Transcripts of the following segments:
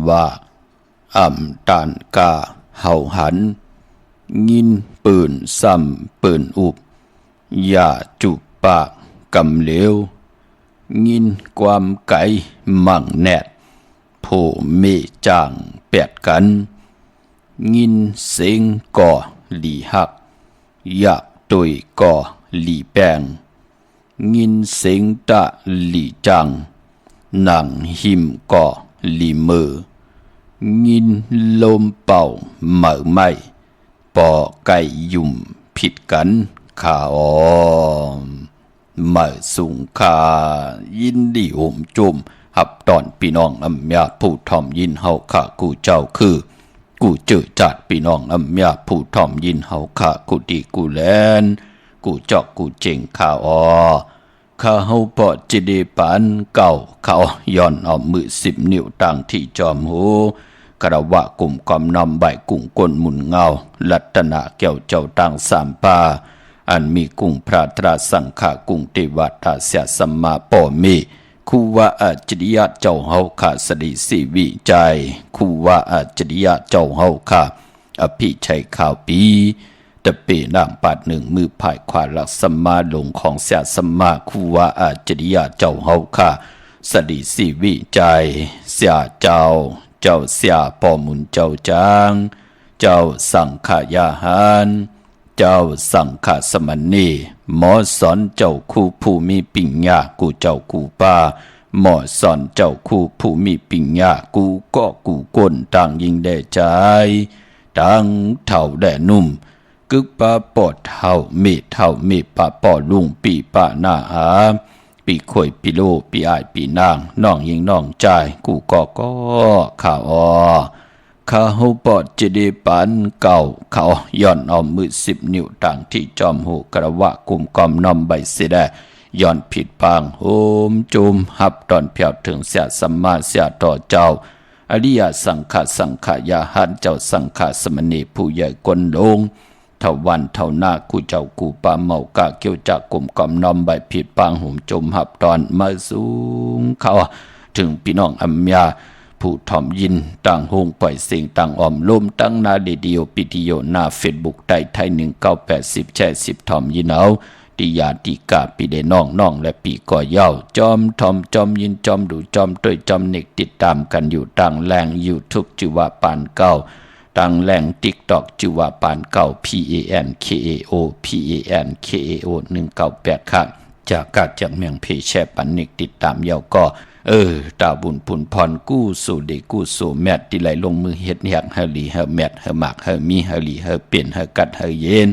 ว่าตานกาเฮาหันยินปืนซ้ำปืนอุบอย่าจุบปากกำเหลวยินความไก่มั่งแนดผู้เมจางแปดกันยินเสียงก่อหลีหักอยากตุยก่อหลีแปงยินเสียงตะหลีจังหนังหิมก่อหลีมือยินลมเป่าเหม่อไม่ปอไก่ยุ่มผิดกันขาอมเหม่อสูงขายินดีห่มจุ่มหับตอนพี่น้องอำญาผู้ทอมยินเฮาข้ากูเจ้าคือกูเจอจัดพี่น้องอำญาผู้ทอมยินเฮาข้ากูดีกูแลนกูเจาะกูเจ๋งข้าข้าเฮาปอจิเดปานเก่าเขาย้อนเอามือ10 นิ้วตั้งที่จอมหูกระวะกลุ่มกอมนำใบกุ้งก้นหมุนเงาลัตนาแก้วเจ้าตั้งสามปาอันมีกุ้งพระตราสังฆากุ้งเทวตาเสียสัมมาปอมีคูว่าอาจริยะเจ้าเฮาข้าสดิสิวิจัยคูว่าอาจริยะเจ้าเฮาข้าอภิชัยข่าวปีตะเปนางปาดหนึ่งมือภายขวาหลักสัมมาลงของเสียสัมมาคูว่าอาจริยะเจ้าเฮาข้าสดิสิวิจัยเสียเจ้าเสียปอมุนเจ้าจางเจ้าสังขยาหารเจ้าสังฆสมณีหมอสอนเจ้าคู่ผู้มีปิญญากูเจ้ากูป้าหมอสอนเจ้าคู่ผู้มีปิญญากูก็กูก้นต่างยิงได้ใจต่างเท่าแด่นุ่มกึกป้าปอดเท่าเมป้าปอลุงปีป้าหน้าอาปีข่อยปีโลปีอายปีนางน้องยิงน้องใจกูก็ข่าวข้าเฮาปอดจะได้ปานเก่าเขาย้อนเอามือ10 นิ้วต่างที่จอมหูกระวะกุมกอมน้อมใบเสดย้อนผิดปางโหมจุมหับตอนเพียวถึงเสียสัมมาเสียต่อเจ้าอริยสังขยาหันเจ้าสังฆสมณีผู้ใหญ่กนลงเท่าวันเท่าหน้ากูเจ้ากูปาเมากะเกี่ยวจากกุมกอมน้อมใบผิดปางหุ่มจมหับตอนมาสูงเขาถึงพี่น้องอัมยาผู้ทอมยินต่างหงปล่อยเสียงต่างออมลมตั้งนาเดียวปิติโยหน้าเฟซบุ๊กไทย1980แช่10ทอมยินเอาติยาติกาปีเดน้องและปีก่อเย้าจอมทอมจอมยินจอมดูจอมต้วยจอมเน็กติดตามกันอยู่ต่างแรงYouTube ชื่อว่าปานเก้าต่างแรง TikTok ชื่อว่าปานเก้า PANKAO 198ครับจากกาจากเมืองเพแช่ปันเน็กติดตามเย้าก็ตาบุญผุนพรกู้สู่เด็กกู้สู่แมทที่ไหลลงมือเฮ็ดแหกเฮลีเฮแมทเฮหมากเฮมีเฮลีเฮเปลี่ยนเฮกัดเฮเย็น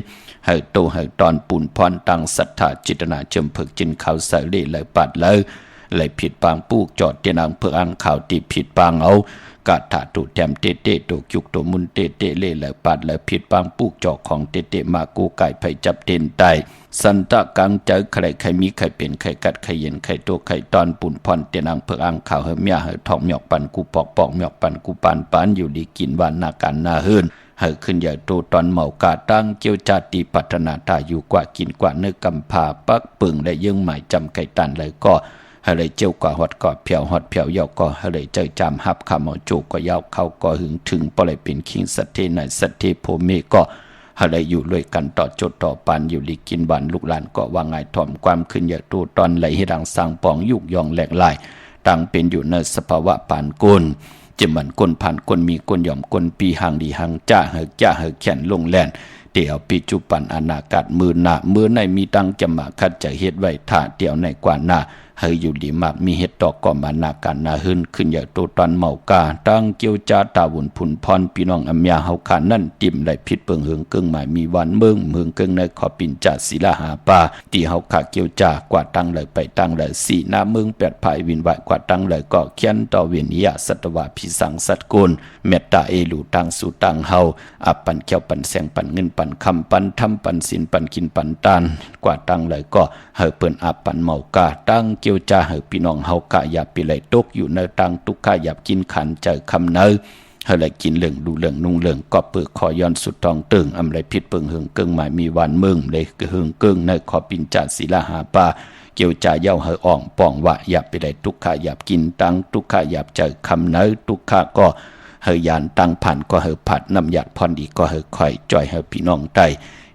เฮโตเฮตอนปุ่นพรตั้งศรัทธาจิตนาเจิมเพิกจินข่าวใส่เล่เลยปัดเลยไหลผิดปางปูกจอดเตียนางเพื่ออังข่าวติผิดปางเอากาถาตุแถมเตเตตุกยุกตุมุนเตเตเล่เลยปัดเลยผิดปางปูกจอของเตเตมากูไก่ไผจับเต็นไตสันตะกังเจอใครมีใครเป็นใครกัดใครเย็นใครโตใครตอนปุ่นพรเตียนางเพื่ออังข่าวเฮเมียเฮทองหยอกปันกูปอกหยอกปันกูปานอยู่ดีกินวานนาการนาเฮินเฮขึ้นใหญ่โตตอนเมากาตั้งเกี่ยวจาติปัฒนาตาอยู่กว่ากินกว่าเนื้อกำพาปักปึงและยังหมายจำไก่ตันเลยก็เฮเลยเจียวกว่าหอดกอดเพียวหอดเพียวยาวก็เฮเลยเจอจำหับขามเอาจูก็ยาวเข้าก็หึงถึงปล่อยเป็นคิงสัตเทในสัตเทโพเมก็เฮเลยอยู่ด้วยกันต่อจดต่อปานอยู่ลีกินหวานลูกหลานก็ว่าไงถ่อมความขึ้นใหญ่โตตอนไหลให้ดังสร้างปองยุกยองแหลกลายตั้งเป็นอยู่ในสภาวะปานกุลจะเหมือนก้นผ่านก้นมีก้นหย่อมก้นปีหางดีหางจ้าเฮแขนลงแลนเดี๋ยวปีจุปันอนาคตมือหน้ามือในมีตังจะมาคัดจะเฮ็ดไว้ท่าเดียวในกว่าหน้าเฮยอยู่ดีมากมีเฮ็ดตอกก็มานาการนาหืนขึ้นใหญ่โตตอนเมากาตั้งเกี่ยวจาตาวุ่นผุนพรพี่น้องอัมยาเฮาขานั่นติ่มได้ผิดเปิงเหิงเกิงหมายมีวันเมืองเกิงในขอปินจาศิลาหาป่าที่เฮาขาเกี่ยวจากว่าตั้งเลยไปตั้งเลยสีหน้าเมืองแปดภายวินไหวกว่าตั้งเลยก็เขียนต่อเวียนยาสัตวาพิสังสัตกุลเมตตาเอลูตั้งสู่ตั้งเฮาอับปันเขียวปันแสงปันเงินปันคำปันทำปันศีลปันกินปันตานกว่าตั้งเลยก็เฮาเปิ้นอับปันเมากาตั้งเกี่ยวจาเฮาพี่น้องเฮากะอย่าไปไหลตกอยู่ในตังทุกข้าอย่ากินขันเจอคำเนอเฮาเลยกินเหลืองดูเหลืองนุ่งเหลืองก็เปิดคอย้อนสุดทองตึงอำไรผิดเปิงเหิงเกิงหมายมีวันเมืองเลยเหิงเกิงในขอปินจาศิลาหาป่า เกี่ยวจ่าเย้าเฮออ่องป่องว่าอย่าไปได้ทุกข์อย่ากินตังทุกข์อย่าเจอคำเนื้อทุกข์ก็เฮยานตังผ่านก็เฮอผัดน้ำหยาดพรดีก็เฮอคอยจ่อยเฮอพี่น้องไต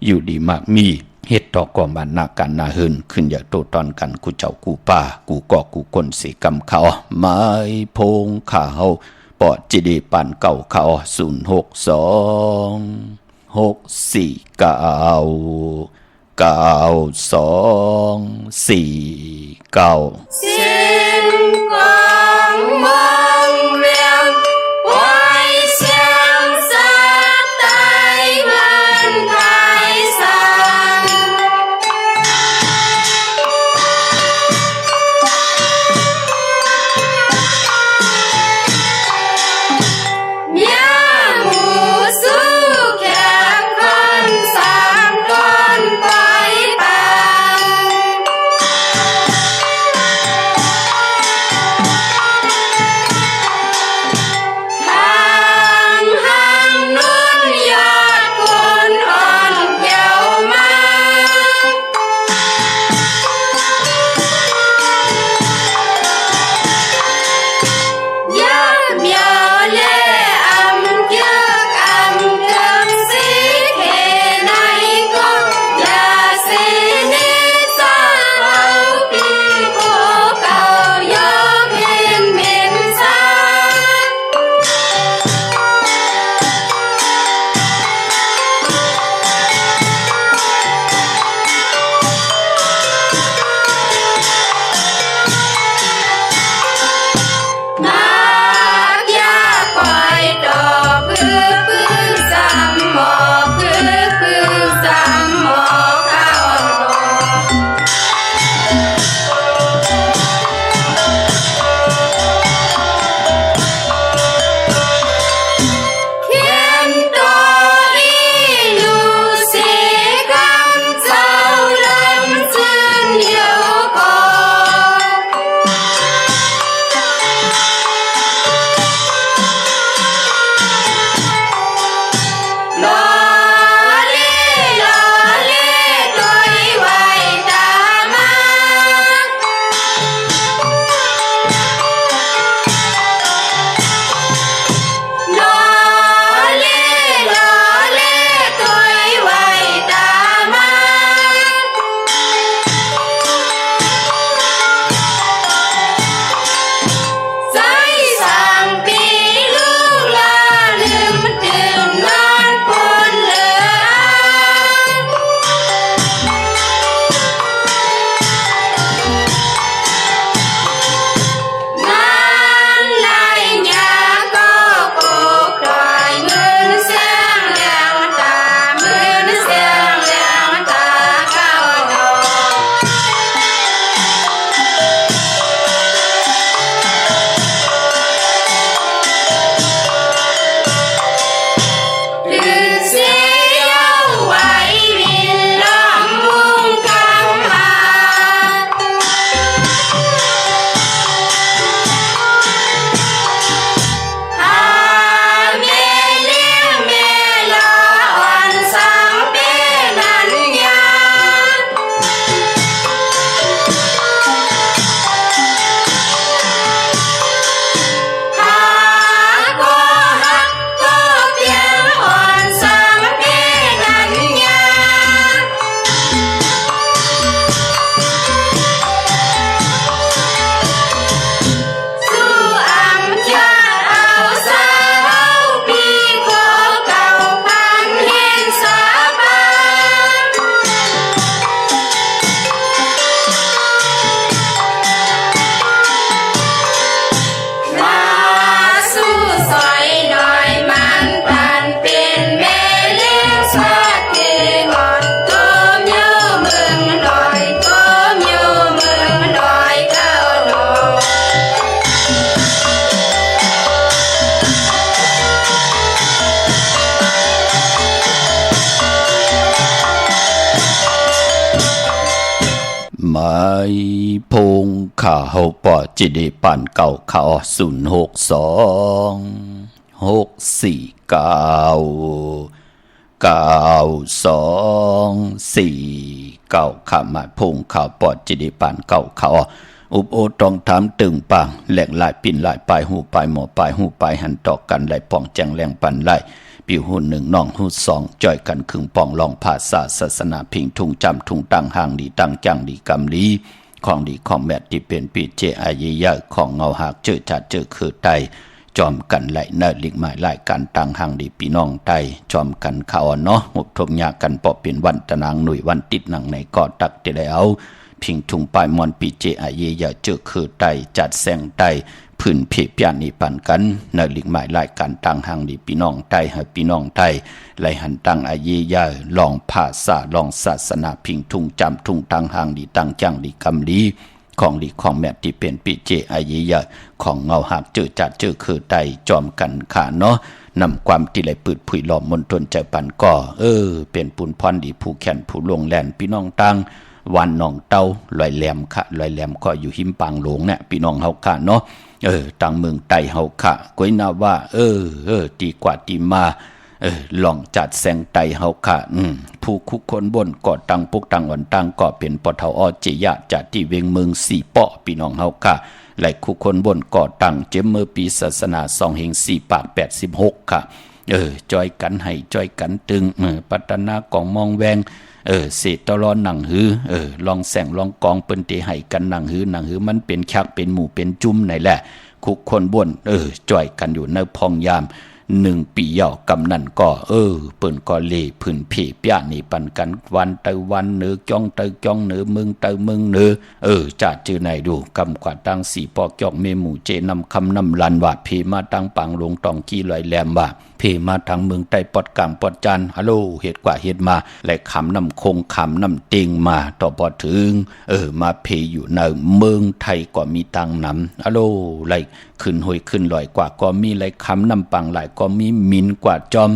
อยู่ดีมากมีเฮ็ดต่อก่อมันนากันนาหืนขึ้นอย่าโตตอนกันกูเจ้ากูป่ากูก่อกูคนสิกำเขาไม้พงข่าวปอดจิดีปันเก่าเขา062 649 9249星光梦亮，外向色带门开上，面目素看看三端白板。ไม้พงข่าวปอจิเดปันเก่าข่าว062 649 924ข้ามาพงข่าวปอดจิดิปานเก่าเขาอุบโอตรองถามตึงปังแหลกหลายปิ่นหลายปลายหูปลายหมอปลายหูปลายหันตอกกันไหลป่องแจงแรงปันไหลปิวหูหนึ่งน้องหูสองจ่อยกันครึ่งป่องลองภาษาศาสนาพิงทุงจำทุงตั้งห่างดีตั้งจังดีกำลีของดีของแมทที่เป็นปีเจอาเยยะของเงาหักเจอจัดเจอคือไตจอมกันไหลเนิดลิกหมายหลายการตั้งห่างดีพี่น้องไตจอมกันข่าวเนาะหุบทมยากันปอบเป็นวันตะนางหนุ่ยวันติดหนังในกอตักเตแล้วพิงทุงปลายมอนปีเจอาเยยะเจอคือไตจัดแสงไตพื้นเพเปียนี่ปันกันเนิดลิกหมายหลายการตั้งห่างดีพี่น้องไตให้พี่น้องไตไหลหันตั้งอาเยยะลองภาษาลองศาสนาพิงทุงจำทุงตั้งห่างดีตั้งจังดีกำลีของดีของแมทที่เป็นปีเจอาเยยะของเงาหักเจอจัดเจอคือไตจอมกันขาเนาะนำความที่ไหลปืดผุยหลอมมนตนใจปันก่อเป็นปุนพรดีผู้แขนผู้ลงแลนพี่น้องตั้งวันน้องเต้าลอยแหลมค่ะลอยแหลมก็อยู่หิมปางหลงเนี่ยพี่น้องเฮาค่ะเนาะต่างเมืองไต้เฮาค่ะก้อยนาว่าดีกว่าดีมาลองจัดแสงไตเฮาค่ะผู้คุกคนบนก่อตังปุกตังอ่อนตังก่อเป็นปทอเจยะจัดที่เวงเมืองสี่เปาะพี่น้องเฮาค่ะไหลคุกคนบนก่อตังเจมเมื่อปีศาสนา2 เฮง4 ปาก 86ค่ะจอยกันให้จอยกันตึงปัตนากองมองแวงเศษตลอหนังหือลองแสงลองกองเปิ้นเตให้กันหนังหือมันเป็นคักเป็นหมู่เป็นจุ่มไหนแหละคุกคนบนจ่อยกันอยู่ในพองยาม1 ปีเย่ากำนันก็เปิ้นก็เลพื้นเพเปียนี่ปันกันวันเตวันเนือจ้องเตจ้องเนือมึงเตมึงเนือจัดจื้อไหนดูกำกว่าตั้งสี่ปอกจอกเมหมู่เจนำคำนำลันว่าเพมาตั้งปังลงตองกี้ลอยแหลมว่าเพมาทางเมืองใต้ปอดกามปอดจันฮัลโหลเฮ็ดกว่าเฮ็ดมาและคำนำคงคำนำเต็งมาต่อพอถึงมาเพอยู่ในเมืองไทยก็มีตังนำฮัลโหลไหลขึ้นห้อยขึ้นลอยกว่าก็มีไหลคำนำปังหลายก็มีมินกว่าจอม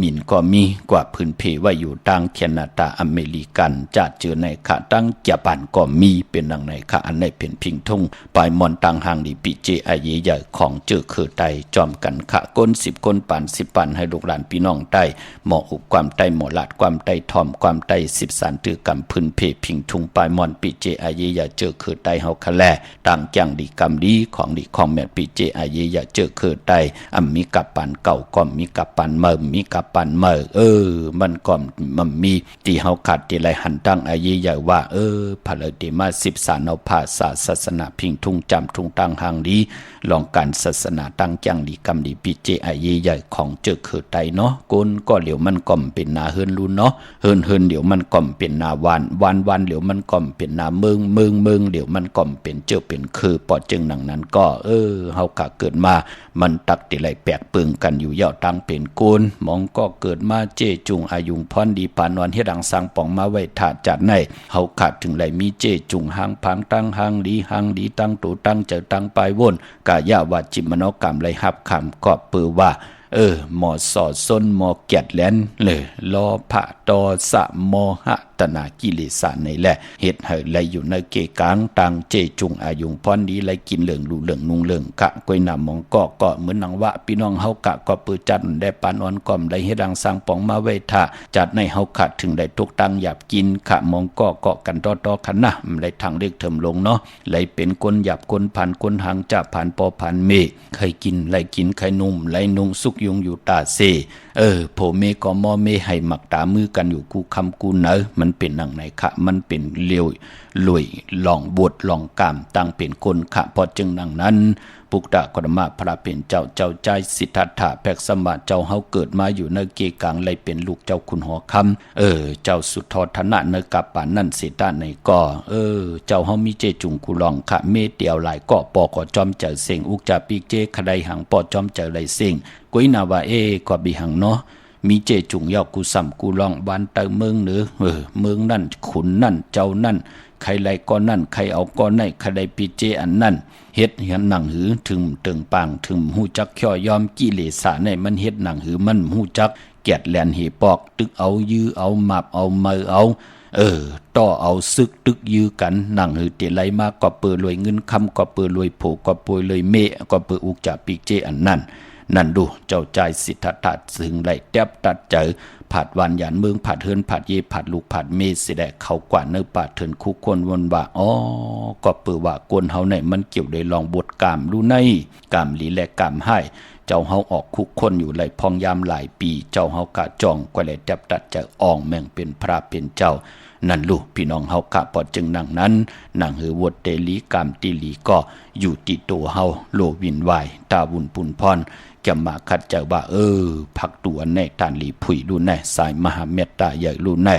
มินก็มีกว่าพื้นเพไว้อยู่ตั้งแคนาดาอเมริกันจัดเจอในค่ะตั้งญี่ปุ่นก็มีเป็นดังในค่ะอันในเป็นพิงทงปลายมอนตังห่างดีปีเจอาเยใหญ่ของเจอคือไตจอมกันค่ะก้น10 ก้นปัน10 ปันให้ลูกหลานพี่น้องใต้หมออุบความใต้หมอลาดความใต้ทอมความใต้10 สารตือกำพื้นเพพิงทุงปลายมอนปีเจอาเยใหญ่เจอคือไตเฮาคะแลตั้งจังดีกำดีของดีของแม่ปีเจอาเยใหญ่เจอคือไตมีกับปันเก่าก็มีกับปันเมื่อมีกับปันเมื่อมันก็มันมีที่เฮาขาดที่ไรหันตั้งอาเยใหญ่ว่าผลเดมา10 สารเอาภาษาศาสนาพิงทุงจำทุงตั้งห่างดีลองการศาสนาตั้งจังดีกำดีปีเจอาเยใหญ่ของเจอคือไตเนาะก้นก็เหลียวมันก่อมเป็นนาเฮินรุนเนาะเฮินเดี๋ยวมันก่อมเป็นนาวานเดี๋ยวมันก่อมเป็นนาเมืองเดี๋ยวมันก่อมเป็นเจ้าเป็นคือปอจึงหนังนั้นก็เฮากะเกิดมามันตักติไหลแปลกปึงกันอยู่ยาวตั้งเป็นโกนมองก็เกิดมาเจจุงอายุงพรดีปานอนเฮ็ดดังสังป่องมาไว้ถาจัดในเฮาขาดถึงไหลมีเจจุงหางพังตั้งหางดีตั้งตูตั้งเจอตั้งปลายวนกายาวาจิมโนกรรมไหลหับคำก็ปือว่าหมอสอส้นหมอแกดแลนเลยลอพระตอสะมอหะตนากิเลสในแหละเฮ็ดให้ไหลอยู่ในเกกลางตังเจจุงอายุงพรดีไหลกินเหลืองลูเหลืองนุงเหลืองกะกวยนำมองก็เหมือนนังวะพี่น้องเฮากะก็ปือจัดได้ปานอ่อนก่อมได้เฮ็ดดังสร้างปองมาไว้ท่าจัดในเฮาขาดถึงได้ทุกตังหยาบกินขะมองก็กันต่อคันนะไหลทางเล็กเถิมลงเนาะไหลเป็นคนหยาบคนผ่านคนหางจะผ่านปอผ่านเมใครกินไหลกินใครนุ่มไหลนุ่งสุกยุงอยู่ตาเซโผเมก็มอเมให้หมักตามือกันอยู่กูคำกูเนอมันเป็นหนังไหนคะมันเป็นเลียวลุยลองบดลองกามตั้งเป็นคนคะพอจึงดังนั้นปุกตะกรมาพระเป็นเจ้าใจสิทธัตถะแพกสมบัติเจ้าเฮาเกิดมาอยู่ในเกกลางเลยเป็นลูกเจ้าคุณหอคำเจ้าสุทธธนะในกับปานนั่นเสตาในก็เจ้าเฮามีเจจุงกุลองคะเมเตียวหลายก็ปอก็จอมเจอเสียงอุกจาปีเจขะไดหังปอจอมเจอไหลเสียงกุยนาวาก็บิหังเนาะมีเจจุงยอกกูซ้ำกูลองบ้านเตอเมืองเนือเมืองนั่นขุนนั่นเจ้านั่นใครไล่ก้อนนั่นใครเอาก้อนไหนใครได้ปีเจอันนั่นเฮ็ดเห็นหนังหือถึงเติงปางถึงหูจักย่อยอมกิเลสในมันเฮ็ดหนังหือมันหูจักแกดแลนเหปอกตึกเอายื้อเอาหมับเอาเมอเอาต่อเอาซึกตึกยื้อกันหนังหือเตไหลมากก็เปิดรวยเงินคำก็เปิดรวยผูกก็เปิดรวยเมก็เปิดอุกจาปีเจอันนั่น นั่นดูเจ้าใจสิทธัตถะถึงไหลแทบตัดเจอผาดวันหยันเมืองผาดเฮือนผาดเยผาดลูกผาดเมสิได้เขากว่าเนื้อปาดเถินคุกคนวนว่าอ๋อก็เปื่อว่ากวนเฮาในมันเกี่ยวได้ลองบทกามรู้ในกามหลีและกามให้เจ้าเฮาออกคุกคนอยู่ไหลพองยามหลายปีเจ้าเฮากะจองกว่าแลแทบตัดจะอ่องแม่งเป็นพระเป็นเจ้านั่นลูกพี่น้องเฮากะปอจึงนั่งนั้นนั่งหือวดเตลีกามติลีก็อยู่ที่ตัวเฮาโลวินวายตาบุญปุนพรแกมาคัดเจ้าว่าพักตัวแน่ตานลีผุยรู้แน่สายมหาเมตตาใหญ่รู้แน่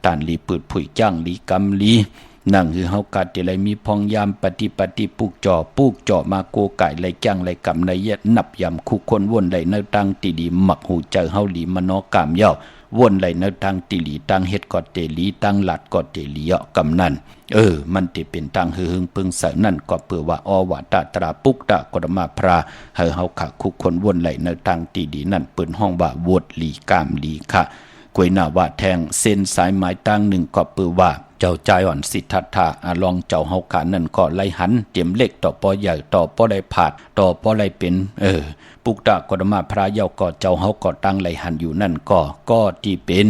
ตานลีปืดผุยจ้างลีกำลีนั่งคือเฮากัดที่ไรมีพองยามปฏิปุกจ่อมาโกไก่ไรจ้างไรกำไรเย็ดนับยำคุกคนวนไรเนื้อตังตีดีหมักหูเจอเฮาลีมโนกามเย้าวนไหลในทางติลีตังเฮ็ดกอดเตลีตังหลัดกอดเตลีเยาะกำนั่นมันติเป็นตังหึงปึงเสนั่นก็เปื่อว่าอวาตาตราปุกตะกรมาพราเฮาขะคุกคนวนไหลในทางติลีนั่นเปิ้นห้องว่าวดลีกามลีค่ะกวยหน้าว่าแทงเส้นสายไม้ตั้งหนึ่งก็เปื่อว่าเจ้าใจอ่อนสิทธัตถะลองเจ้าเฮาขานั่นก็ไล่หันเตรียมเล็กต่อปอใหญ่ต่อปอได้ผาดต่อปอได้เป็นปุกตะกรมาพระเยาก็เจ้าเฮาก็ตั้งไล่หันอยู่นั่นก็ที่เป็น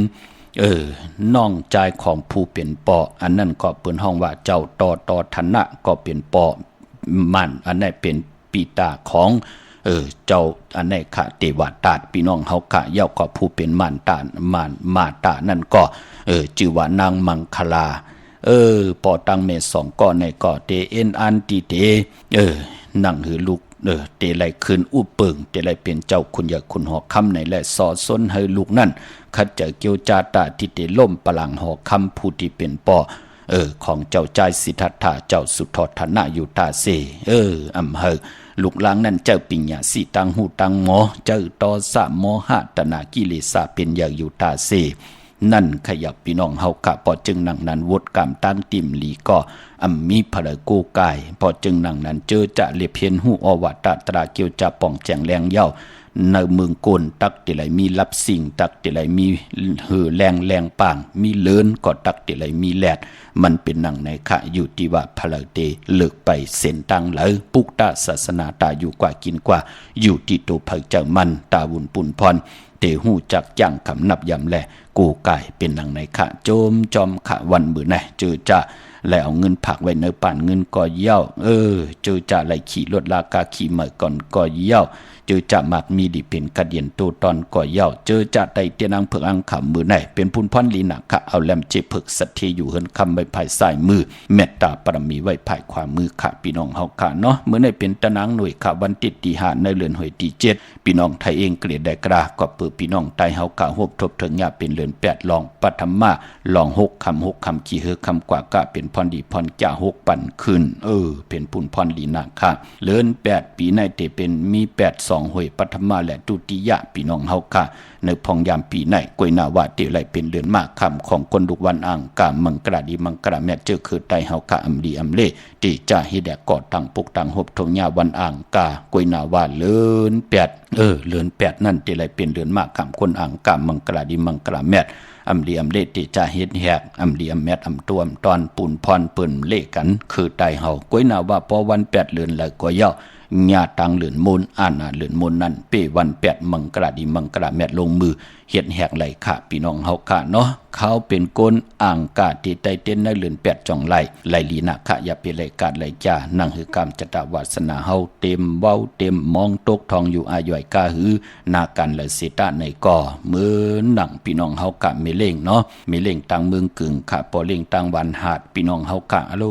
น้องใจของผู้เป็นปออันนั้นก็เปิ้นห้องว่าเจ้าต่อธนะก็เป็นปอมันอันนั้นเป็นปีตาของเจ้าอันไหนขะเทวตาพี่น้องเฮาขะเย้าก็ผู้เป็นมารตานมาตานั่นก็ชื่อว่านางมังคลาปอตังเมสองก่อนในก็เตเอ็นอันติเตนั่งหือลูกเตไลคืนอุปึงเตไลเป็นเจ้าคุณอยากคุณหอคำในและสอดส้นให้ลูกนั่นขัดเจอเกียวจาตาที่เตล่มปลังหอคำผู้ที่เป็นปอของเจ้าใจสิทธัตถะเจ้าสุทธทนะอยู่ตาเสอำเฮอลูกหลางนั่นเจ้าปิญญาสีตังหูตังหมอเจ้าตอสะโมหะตนากิเลสะเป็นอย่างอยู่ตาเสนั่นขยับพี่น้องเฮากะพอจึงนั่งนั้นวดกามตั้งติ่มลีก็มีพระโกกายพอจึงนั่งนั้นเจอจะเลียเพียนหูอวตตราเกียวจะป่องแจงแรงเย้าในเมืองโกนตักติไหลมีรับสิ่งตักติไหลมีแรงป่างมีเลินก็ตักติไหลมีแลดมันเป็นหนังในขะอยู่ที่ว่าพระเตเลิกไปเส้นตังเลยปุกตาศาสนาตาอยู่กว่ากินกว่าอยู่ที่ตัวเผยเจ้ามันตาบุญปุนพรเตหูจักย่างคำนับยำแลกูไก่เป็นหนังในขะโจมจอมขะวันมือไหนเจอจะแล้วเอาเงินผักไว้ในป่านเงินก็เย้าเจอจะไหลขี่รถลากาขี่เหมยก่อนก็เย้าเจอจะมักมีดิเป็นกระเดียนตัวตอนก็เย้าเจอจะได้เตียนางเผือกอังขำมือไหนเป็นพุนพรลีนักขะเอาแลมเจผึกสัตย์อยู่เฮินคำไว้ภายซ้ายมือเมตตาปรมีไว้ภายขวามือขะพี่น้องเฮาขะเนาะเมื่อในเป็นตะนางหน่วยขะวันติดตีหาในเรือนหวยตีเจ็ดพี่น้องไทยเองเกลียดได้กราก็เปิดพี่น้องไทยเฮากะฮบทบถึงยาเป็นเรือนแปดลองปัทมาลองหกคำขี้เฮอคำกว่ากะเป็นพรดีพรจ่าหกปั่นขึ้นเป็นพุนพรลีนักขะเรือน8ปีในเตเป็นมี82หวยปัทมาและตุติยะพี่น้องเฮาค่ะในพองยามปีไหนกวยนาวาเตไหลเป็นเดือนมากคำของคนดุวันอ่างกามังกระดีมังกระแม่เจอคือไตเฮาค่ะอำดีอำเลติจ่าฮิแดกกอดตังปุกตังหบทงยาวันอ่างกากวยนาวาเลือน8เลือน8นั่นเตไหลเป็นเดือนมากคำคนอ่างกามังกระดีมังกระแม่อำดีอำเลติจ่าเฮ็ดแหกอำดีอำแมดอำตัวตอนปูนพรเปิ้นเลกันคือไตเฮากวยนาวาพอวัน8เดือนแล้วก็ย่อญาตังเหลือนมูลอ่านเหลือนมูลนั่นเปวัน8มังกราดีมังกราแมดลงมือเฮ็ดแหกไหลขะพี่น้องเฮาค่ะเนาะเขาเป็นก้นอ่างกาที่ใต้เต้นในเหลือน8จ่องไหลลีนะขะอย่าเป็นไหลกาดไหลจ้านั่งหือกรรมจตวาสนาเฮาเต็มเว้าเต็มมองตกทองอยู่อาย่อยกาหือนากันและเสตะในก่อมือหนังพี่น้องเฮากะเมเล่งเนาะเมเล่งตังเมืองกึ่งขะปอเล่งตังวันหาดพี่น้องเฮากะอะโล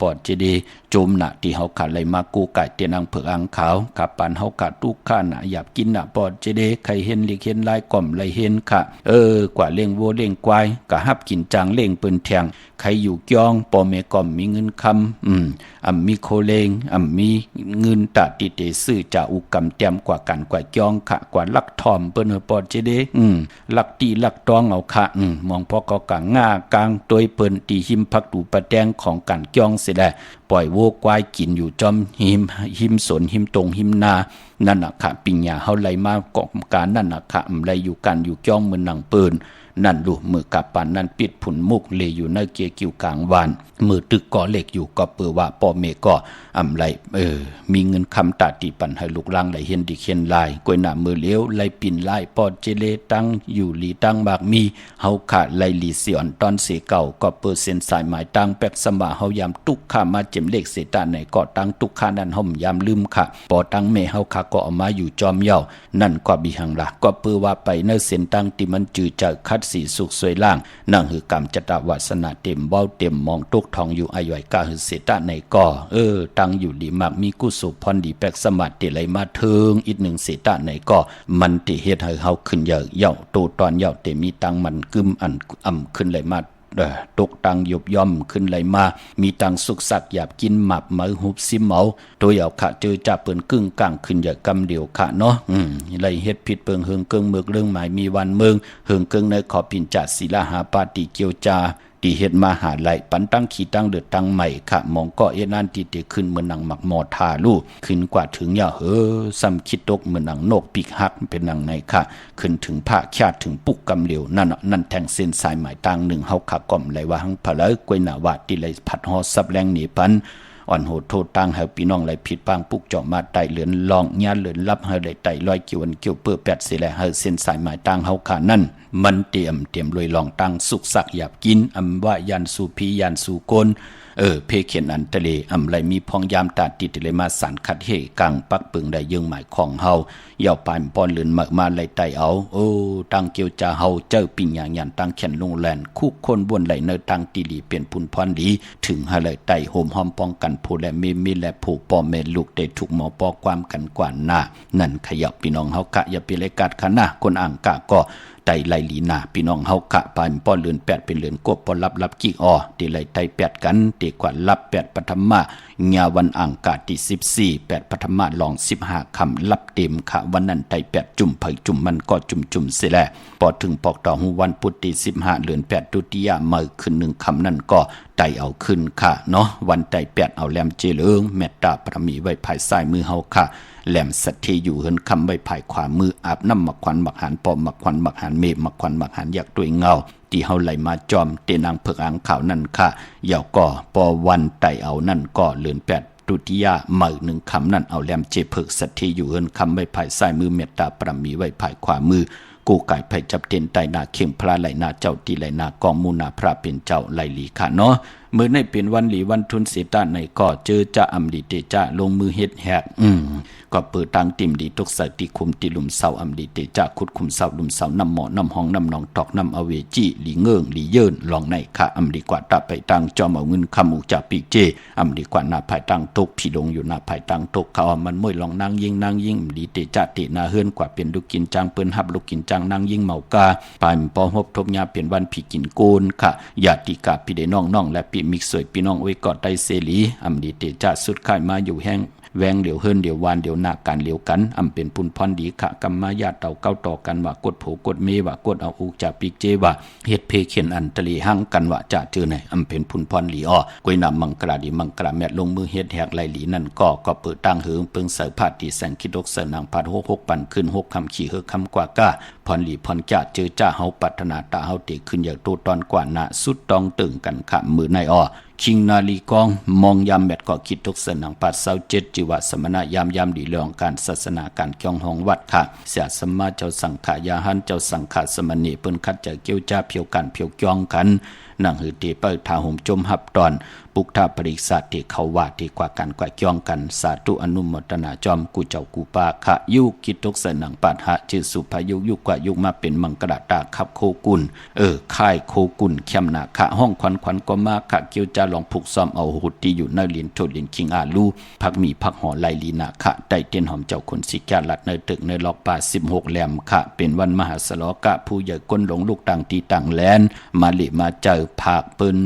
ปอดเจดีโจมหนะที่เฮากะไหลมากูไก่เตียนางเผือกอังขาวกับปานเฮากะทุกข้านะหยับกินนะปอดเจดีใครเห็นลิเห็นลายก่อมไหลเห็นค่ะกว่าเล่งวัวเล่งควายกะฮับกินจางเล่งเปิ้นแทงใครอยู่เกียงปอเมก่อมมีเงินคำมีโคเลงมีเงินตะติเตซื้อจะอุกำเตรียมกว่ากันกว่าเกียงขะกว่าลักทอมเปิ้นปอดเจดีลักตีลักตองเอาขะมองพอก็กะง่ากลางตวยเปิ้นตีหิมพักตูปะแดงของกันเกียงเสิได้ปล่อยวัวควายกินอยู่จอมหิมสนหิมตรงหิมนานั่นน่ะค่ะปิญญาเฮาไหลมาเกาะการนั่นน่ะค่ะไหลอยู่กันอยู่จ้องเหมือนหนังปืน นั่นลูกมือกับปานนั้นปิดผุนมุกเลอยู่ในเกียกิวกลางวานมือตึกก่อเหล็กอยู่ก็เปือว่าป่อเมก็อำไรมีเงินคำตาตีปันให้ลูกล่างไหลเห็นดีเขียนลายกวยหน้ามือเลี้ยวไหลปิ่นลายปอดเจเลตั้งอยู่หลีตั้งบากมีเฮาขาไหลหลีเสียนตอนเสเก่าก็เปิดเส้นสายหมายตั้งแป๊กสมาเฮายามตุกขามาเจ็มเลขเสตาไหนก็ตั้งตุกขานั้นห่มยามลืมค่ะปอตั้งเมเฮาขาก็เอามาอยู่จอมเย่านั่นก็บิหังละก็เปือว่าไปเนเส้นตั้งที่มันจือเจอคัดสีสุกสวยล่างนั่งหือกรรมจตวาสนาเต็มเว้าเต็มมองตุกทองอยู่อาย่อยกาหือเสตาไหนก็ตั้งอยู่ดีมากมีกุศลพรดีแปกสมาติไหลมาเทิงอีกหนึ่งเสตาไหนก็มันติเฮ็ดให้เฮาขึ้นเยาโตตอนเยาเตมีตังมันกึมอันขึ้นไหลมาตกตังยบย่อมขึ้นไหลมามีตังสุกสักหยาบกินหมับมือหุบซิมเมาตัวเอาขะเจอจับเปิ้นกึ่งกลางขึ้นอย่ากำเดียวขะเนาะไหลเฮ็ดผิดเปิงเฮิงเกิงเมือกเรื่องหมายมีวันเมืองเฮิงเกิงในขอปิ่นจัดศิลาหาปาติเกียวจาตีเฮ็ดมาหาไหลปันตั้งขี่ตั้งเดือดตั้งใหม่ค่ะมองก็เอ็นั่นตีเตขึ้นเหมือนหนังหมักหมอทาลูขึ้นกว่าถึงอย่าซ้ำคิดตกเหมือนหนังนกปีกหักเป็นหนังในค่ะขึ้นถึงผ้าคาดถึงปุกกำเหลียวนั่นแทงเส้นสายหมายต่างหนึ่งเฮาขะก่อมไหลว่าหังผะเลยกวยหน้าวาดตีไหลผัดฮอซับแรงหนีปันอ่อนโหดโทษตั้งให้พี่น้องไหลผิดปางปุกเจาะมาไตเหลือนลองญาเหลือนรับให้ได้ไตลอยเกี่ยวเกี่ยวเปื้อแปดเสียแลให้เส้นสายหมายต่างเฮาขานั่นมันเตรียมลอยลองตั้งสุกสักหยาบกินอำว่ายันสู่พียันสู่กลเพเขียนอันทะเลอำไรมีพองยามตาติดเลยมาสันคัดเฮกังปักปึงได้ยึงหมายของเฮาเย่าปานปอนเหลือนมาไหลไตเอาตั้งเกียวจาเฮาเจ้าปิ่งอย่างยันตั้งแขนลงแลนคู่คนบนไหลเนตั้งตีลีเปลี่ยนพุนพรดีถึงให้ไหลไตโหมหอมป้องกันผู้และมีและผู้ปอแม่ลูกได้ถูกหมอปอความกันกว่าหน้านั่นขยับพี่น้องเฮากะอย่าไปเลยกัดขนาคนอ่างกะก็ไตไหลลีนาพี่น้องเฮากะปานป้อนเลือน8เป็นเลือนกบปอรับกี่อ้อตีไหลไต8กันตีกว่ารับ8ปฐมะญาวันอ่างกะที่14 8ปฐมะลอง15คำรับเต็มค่ะวันนั้นไต8จุ่มไผจุ่มมันก็จุ่มเสียแลพอถึงปอกต่อหูวันพุธที่15เดือน8ตุติยะมื้อขึ้น1คำนั่นก็ไตเอาขึ้นค่ะเนาะวันไต8เอาแลมเจริญเมตตาพระมีไว้ภายซ้ายมือเฮาค่ะแหลมสัตเทอยู่เฮินคำใบภายขวามืออาบน้ำหมักควันหมักหันปอมหมักควันหมักหันเมฆหมักควันหมักหันอยากด้วยเงาที่เฮาไหลมาจอมเตนางเผือกอ่างขาวนั่นค่ะยาวก่อปอวันไตเอานั่นก็เลือน8ตุติยะมื้อ1คำนั่นเอาแหลมเจเผือกสัตเทอยู่เฮินคำใบภายซ้ายมือเมตตาปรามีไว้ภายขวามือกูไก่ไผจับเต็นไตนาเข่งพระไหลนาเจ้าตีไหลนากองมูนาพระเป็นเจ้าไหลลีค่ะเนาะมื้อในเป็นวันหลีวันทุนเสตาในก็เจอจะอำดีเตจะลงมือเฮ็ดแหกก็เปิดตังติ่มดีตกใส่ติคุมติลุมเสาอำดีเตจะขุดคุมเสาลุมเสาน้ำหมอน้ำห้องน้ำหนองตอกน้ำอเวจีหลีเงิงหลีเยินลองในค่ะอำดีกว่าตาไปตังจอมเอาเงินคำอุจาปีเจอำดีกว่าหน้าภายตังตกพี่ลงอยู่หน้าภายตังตกเขามันม้วยลองนางยิงดีเตจะตินาเฮือนกว่าเป็นลูกกินจังเปิ้นฮับลูกกินจังนางยิงเมากาปานปอฮบทบยาเป็นวันผีกินโกนค่ะญาติกาพี่ได้น้องและพี่มิกสวยพี่น้องไว้กอดได้เสรีอำดีเตจะสุดค่ายมาอยู่แห้งแวงเดี๋ยวเฮิรนเดี๋ยววานเดี๋ยวหน้าการเหลียวกันอำเป็นปุนพรดีขะกรรมญาติเต่าเก้าต่อกันว่ากดโผกดเมว่ากดเอาอุกจาปิกเจว่าเฮ็ดเพเขียนอันตะลีหังกันว่าจะเจอไหนอำเป็นปุนพรหลีอ้อกวยนำมังกราดีมังกราแมทลงมือเฮ็ดแหกไหลหลีนั่นก็เปิดตั้งเหิงเปิงเสอพาตีแสงคิดดกเสนางพัด6ปันขึ้น6คำขี่เฮอคำกว่าก้าพรหลีพรจะเจอจ้าเฮาปัฒนาตาเฮาเตขึ้นอย่างโตตอนกว่านะสุดตองตึงกันขะมือในอ้อคิงนาลีกองมองยามแมทก็คิดทุกเสนังปัดเศร้า7จิวะสมณะยามดีเรื่องการศาสนาการเกี่ยงห้องวัดค่ะเสียสมมาเจ้าสังขายาหันเจ้าสังขสมณีเปิ้นคัดจะเกี่ยวจ้าเพียวกันเพียวเกี่ยงกันนั่งหือตีเปิดทาห่มจมหับตอนปุกทาปริศาสติเขาว่าที่กว่ากันกว่าเกี่ยงกันสาธุอนุโมทนาจอมกูเจ้ากูปาขะยุคิดทุกเสนังปัดหะชื่อสุภายุกว่ายุมาเป็นมังกรตาขับโคกุลค่ายโคกุลเข้มนาขะห้องควันก็มาขะเกี่ยวจ้าลองผูกซ้อมเอาหุดที่อยู่ในลินโทลินคิงอาลูพักมีพักหอไลลีนาขะไตเตียนหอมเจ้าคนสิกาลัดในตึกในล็อกป่า16แหลมขะเป็นวันมหาสลอกะผู้ใหญ่ก้นหลงลูกต่างตีต่างแลนมาลิมาเจอภาคเปิ้น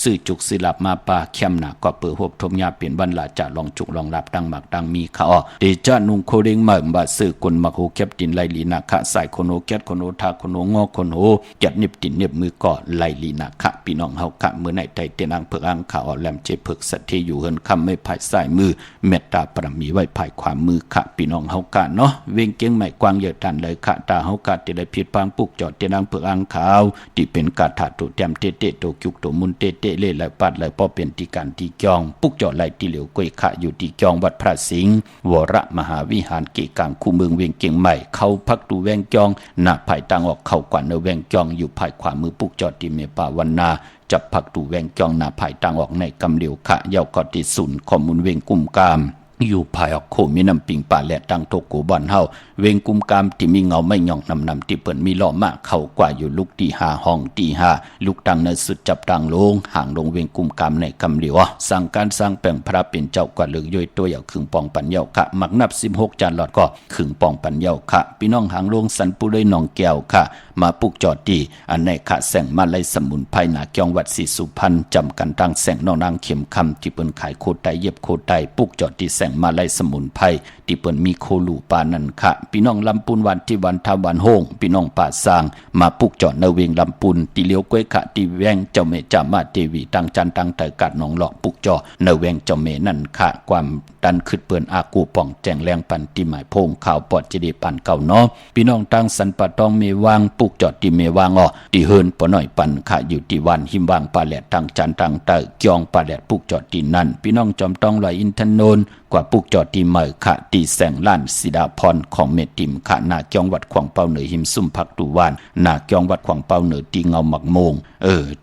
ซื้อจุกสิหลับมาป่าเข้มหนาก็เปิดหบทมยาเปลี่ยนวันลาจะลองจุกลองรับดังหมักดังมีข้าเดจานุงโคเด้งมาบาซื้อกลมักโหแคบตินไลลีนาคะใส่คนโหแคบคนโหทาคนโหงอคนโหจัดเน็บตินเน็บมือก่อไลลีนาคะพี่น้องเฮากะเมื่อไหนใจเตนังเพิกอังข่าวแหลมเจเพิกสัตที่อยู่เฮินคำไม่ภายใส่มือเมตตาปรมีไว้ภายความมือค่ะพี่น้องเฮากะเนาะเวงเกียงใหม่กวางเยอะตันเลยค่ะตาเฮากะที่ได้ผิดพังปุกจอดเตนังเพิกอังข่าวที่เป็นกาถาตุแต้มเตเตโตจุกโตมุนเตเตเล่ไหลปัดไหลป้อเป็นที่การที่จองปุกจอดไหลที่เหลียวกวยค่ะอยู่ที่จองวัดพระสิงห์วรมหาวิหารเกกางคู่เมืองเวียงเกียงใหม่เข้าพักดูแวงจองหน้าภายต่างออกเข้ากว่าเนแวงจองอยู่ภายขวามือปุกจอดที่เมปาวันนาจับพักดูแวงจองหน้าภายต่างออกในกำเหลียวค่ะเยาวกอติสุนข้อมูลเวงกุมกามอยู่ภายออกโคมีน้ำปิงป่าและตังโตโกบอนเฮาเวงกุมกามที่มีเงาไม่หย่องนำที่เปิ่นมีล้อมะเข้ากว่าอยู่ลูกที่5ห้องที่5ลูกตังในสุดจับตังลงห่างลงเวงกุมกามในกำเหลียวสั่งการสร้างแปลงพระเป็นเจ้ากว่าเลือกย่อยตัวอย่างขึงปองปัญญาค่ะมักนับ16จานหลอดก็ขึงปองปัญญาค่ะพี่น้องหางลงสันปุเลยหนองแก้วค่ะมาปุกจอดดีอันในค่ะแสงมาไลสมุนไพรหนาเกียงวัดศรีสุพรรณจำกันตั้งแสงนองนางเข็มคำที่เปิ้นขายโคไตเย็บโคไตปุกจอดดีแสงมาไลสมุนไพรที่เปิ้นมีโคลูปานันค่ะพี่น้องลำปุนวันที่วันทาวันโฮงพี่น้องป่าสร้างมาปุกจอดในเวงลำปุนที่เลี้ยวก้วยขะที่แวงเจ้าเมจามาเทวีตั้งจันตั้งแต่กัดหนองหลอกปุกจอในเวงเจ้าเมนั่นค่ะความดันขึ้นเปิ้นอากูป่องแจงแรงปันที่หมายโพงข่าวปอดจะดีปันเก่าเนาะพี่น้องตั้งสันปะตองเมวางปุกจอดที่เมวางที่เฮินปอหน่อยปันค่ะอยู่ที่วันหิมวางปลาแหลดตั้งจันตั้งเตอเกียงปลาแหลดปุกจอดที่นั่นพี่น้องจอมต้องลอยอินทนนท์กว่าปุกจอดที่เหมยค่ะที่แสงล้านสิดาพรของเมติมค่ะนาเกียงวัดขวางเป้าเหนือหิมซุ่มพักดูวานนาเกียงวัดขวางเป้าเหนือที่เงาหมักโมง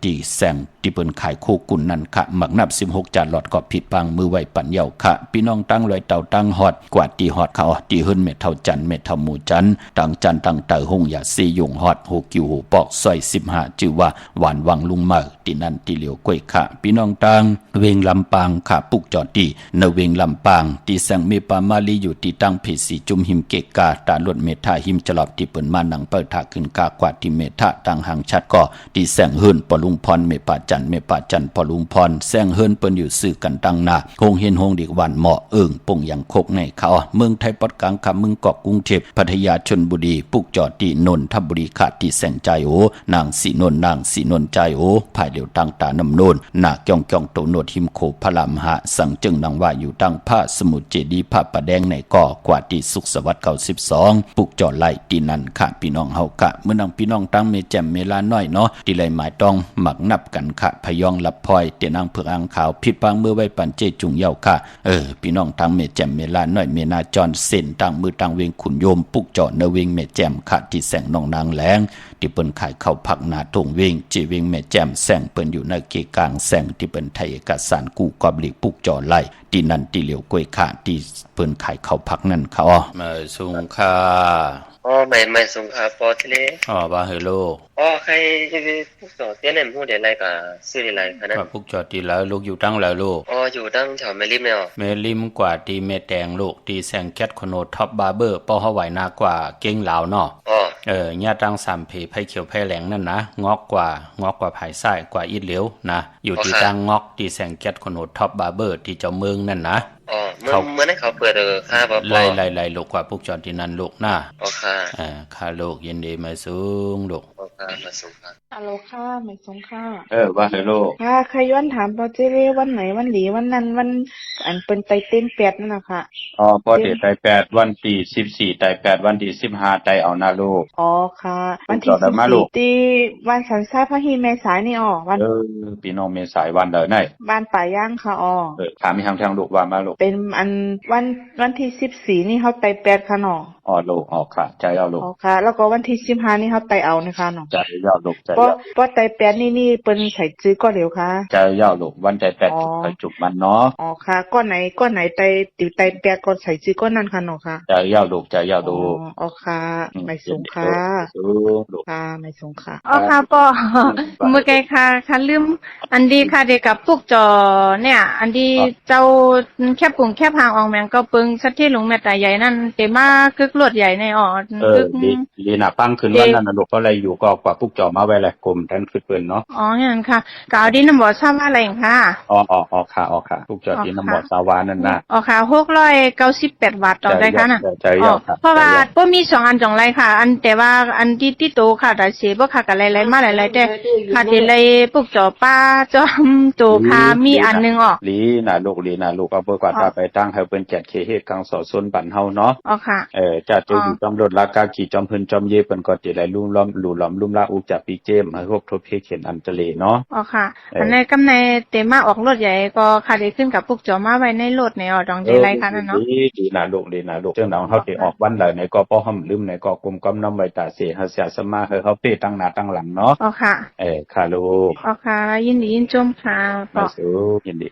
ที่แสงที่เปิ้นขายโคกุนนั่นค่ะหมักนับ16จานหลอดก็ผิดปังมือไว้ปันเยาค่ะพี่น้องตั้งลอยเต่าตั้งฮอดกว่าที่ฮอดเขาที่เฮิรนเม็ดเท่าจันเม็ดเท่าหมูจันตั้งจันตั้งเต่าหงอย่าซียงฮอดโหกิวโหปอกซอย15ชื่อว่าหวานวังลุงเมอที่นั่นที่เหลียวกล้วยค่ะพี่น้องตั้งเวงลำปางค่ะปุกจอดที่ในเวงลำปางที่แสงเมปามาลีอยู่ที่ตั้งเพสีจุมหิมเกกาตาลดเมทาหิมจลอบที่เปิ้นมาหนังเปิดถาขึ้นกากว่าที่เมทาตั้งหางชัดก็ที่แสงเฮิรนปอลุงพรเมปาจันเมปาจันปอลุงพรแสงเฮิรนเปิ้นอยู่สื่อกันตั้งนาคงเห็นหงดีกวันเหมาะปงอย่างโคกในเขาเมืองไทยปอดกลางคำเมืองเกาะกรุงเทพพัทยาชลบุรีปุกจอดที่นนทบุรีขาดที่แสงใจโอนางสีนนใจโอภายเดียวตั้งตาน้ำโนนนาเกียงโตโนดหิมโคพระลามหะสังจึงนางว่าอยู่ตั้งผ้าสมุทรเจดีย์ผ้าประแดงในก่อกว่าที่สุขสวัสดิ์92ปุกจอดไล่ที่นั่นค่ะพี่น้องเฮากะเมื่อนางพี่น้องตั้งเมแจ่มเมลาน้อยเนาะที่ไหลหมายต้องหมักนับกันค่ะพยองลับพลอยเตนางเผือกอังขาวผิดปังเมื่อไว้ปันเจจุงเยาค่ะพี่น้องตั้งเมแจ่มเมลาน้อยเมนาจรเส้นตั้งมือตั้งเวงขุนโยมปุกจอดเนเวงเมแจ่มค่ะที่แสงนองนางแหลงที่เปิ้นขายข้าวผักนาทงเวงจีเวงแม่แจ่มแสงเปิ้นอยู่ในเกกลางแสงที่เปิ้นไทยเอกสารกู้กอบหลีกปุกจอไล่ที่นั่นที่เหลียวกล้วยขาที่เปิ้นขายข้าวผักนั่นเขามาสุงค่าไม่สงครับปอทะเลว่าเฮโลใครพวกจอดเตี้ยเนี่ยพูดเดี๋ยวอะไรกับซื้ออะไรขนาดพวกจอดที่แล้วลูกอยู่ตั้งแล้วลูกอยู่ตั้งแถวเมลิมเนี่ยเมลิมกว่าที่เมแตงลูกที่แซงแคทโคโนท็อปบาร์เบอร์ป้อเฮาไหวนากว่าเก่งลาวเนาะญาตั้ง3เพไผเขียวไผแหลงนั่นนะงอกกว่าไผซ้ายกว่าอีดเหลียวนะอยู่ที่ตั้งงอกที่แซงแคทโคโนท็อปบาร์เบอร์ที่เจ้าเมืองนั่นนะเมื่อนั้นเขาเปิดค่าบ่ไล่ลูกกว่าพวกจอดที่นั่นลูกนะค่ะค่าลูกยินดีมาสูงลูกมาสูงค่ะฮัลโหลค่ะไม่สงค่ะว่าเฮโลค่ะใครย้อนถามปอเจเรวันไหนวันหลีวันนั้นวันอันเป็นไตเต้น8นั่นน่ะค่ะพอเดไต8วันที่14ไต8วันที่15ไตเอานาลูกค่ะวันที่14ที่วันสันทรายพระหิเมษายนี่วันพี่น้องเมษายวันเด้อไหนบ้านป่าย่างค่ะถามมีทางลูกว่ามาลูกเป็นอันวันที่14นี่เฮาไต8ค่ะเนาะลูกค่ะใจเอาลูกค่ะแล้วก็วันที่15นี่เฮาไตเอานะคะเนาะใจยาวลูกใจบ่ไต8นี่เปิ้นใส่จื้อก็เร็วค่ะใจยาวลูกวันใจ8จุกไปจุกมันเนาะค่ะก้อนไหนไตติวไต8ก่อนใส่จื้อก้อนนั้นค่ะเนาะค่ะใจยาวลูกใจยาวลูกค่ะไม่สงค่ะลูกค่ะไม่สงค่ะค่ะปอเมื่อไกค่ะลืมอันดีค่ะเด็กกับพวกจอเนี่ยอันดีเจ้าแคบปุ่งแคบหางออกแมงก็ปึงสักที่หลวงแม่ตาใหญ่นั่นเตมากึกลวดใหญ่ในกึกลีน่ะปังขึ้นวันนั้นน่ะลูกก็เลยอยู่ก็ อกว่าปุกจอมาไว้เลยกรมท่านคือเปิ้นเนาะอ๋องั้นค่ะกาวดินบ่ทราบว่าอะไรค่ะอ๋อค่ะปุกจอที่น้ำบ่สาวานั่นน่ะอ๋อค่ะ698บาทต่อได้ค่ะน่ะเพราะว่าบ่มี2อัน2ไรค่ะอันแต่ว่าอันที่โตค่ะแต่เสียบ่ค่ะก็หลายๆมาหลายๆแต่ค่ะที่เลยปุกจอป้าจอมโตค่ะมีอันนึงอ๋อลีน่ะลูกเอาเบิกว่าถ้าไปตั้งให้เปิ้นจัดเขตเฮ็ดกลางสอส่วนบ้านเฮาเนาะอ๋อค่ะจะอยู่จอมรถลากาขี่จอมเพิ่นจอมเยเปิ้นก็สิได้ลุ่มล้อมหลู่หลอมลุ่มลาอุจับปีเจมให้พวกทบเพเข็นอันทะเลเนาะอ๋อค่ะอันในกำในเตมาออกรถใหญ่ก็ค่ะได้ขึ้นกับปุกจอมาไว้ในรถในอ๋อดองใจไรค่ะนั่นเนาะดีน่ะลูกเจ้าน้องเฮาสิออกวันใดในก็ป้อห้ำลืมในก็กรมกำนำไว้ตาเสหาเสียสมาให้เขาเป้ตั้งหน้าตั้งหลังเนาะอ๋อค่ะค่ะลูกอ๋อค่ะยินดียินชมค่ะปอยินดี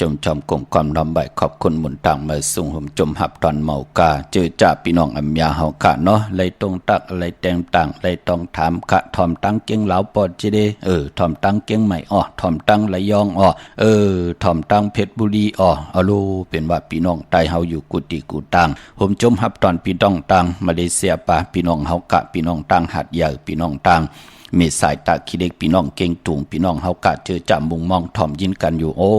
จมจอมกลมความน้อมใบขอบคุณหมุนต่างมาส่งห่มจมหับตอนเมากาเจอจ่าพี่น้องอัมยาเฮากะเนาะเลยตรงตักเลยแตงต่างเลยต้องถามกะทอมตั้งเกียงเหลาปอดจิเดทอมตั้งเกียงใหม่ทอมตั้งระยองทอมตั้งเพชรบุรีเอาลูเป็นว่าพี่น้องใต้เฮาอยู่กุฏิกูตังห่มจมหับตอนพี่น้องตังมาเลเซียปะพี่น้องเฮากะพี่น้องตังหัดใหญ่พี่น้องตัง เมสายตาขี้เล็กพี่น้องเก่งตุงพี่น้องเฮากะเจอจำมุงมองถ่อมยินกันอยู่โอ้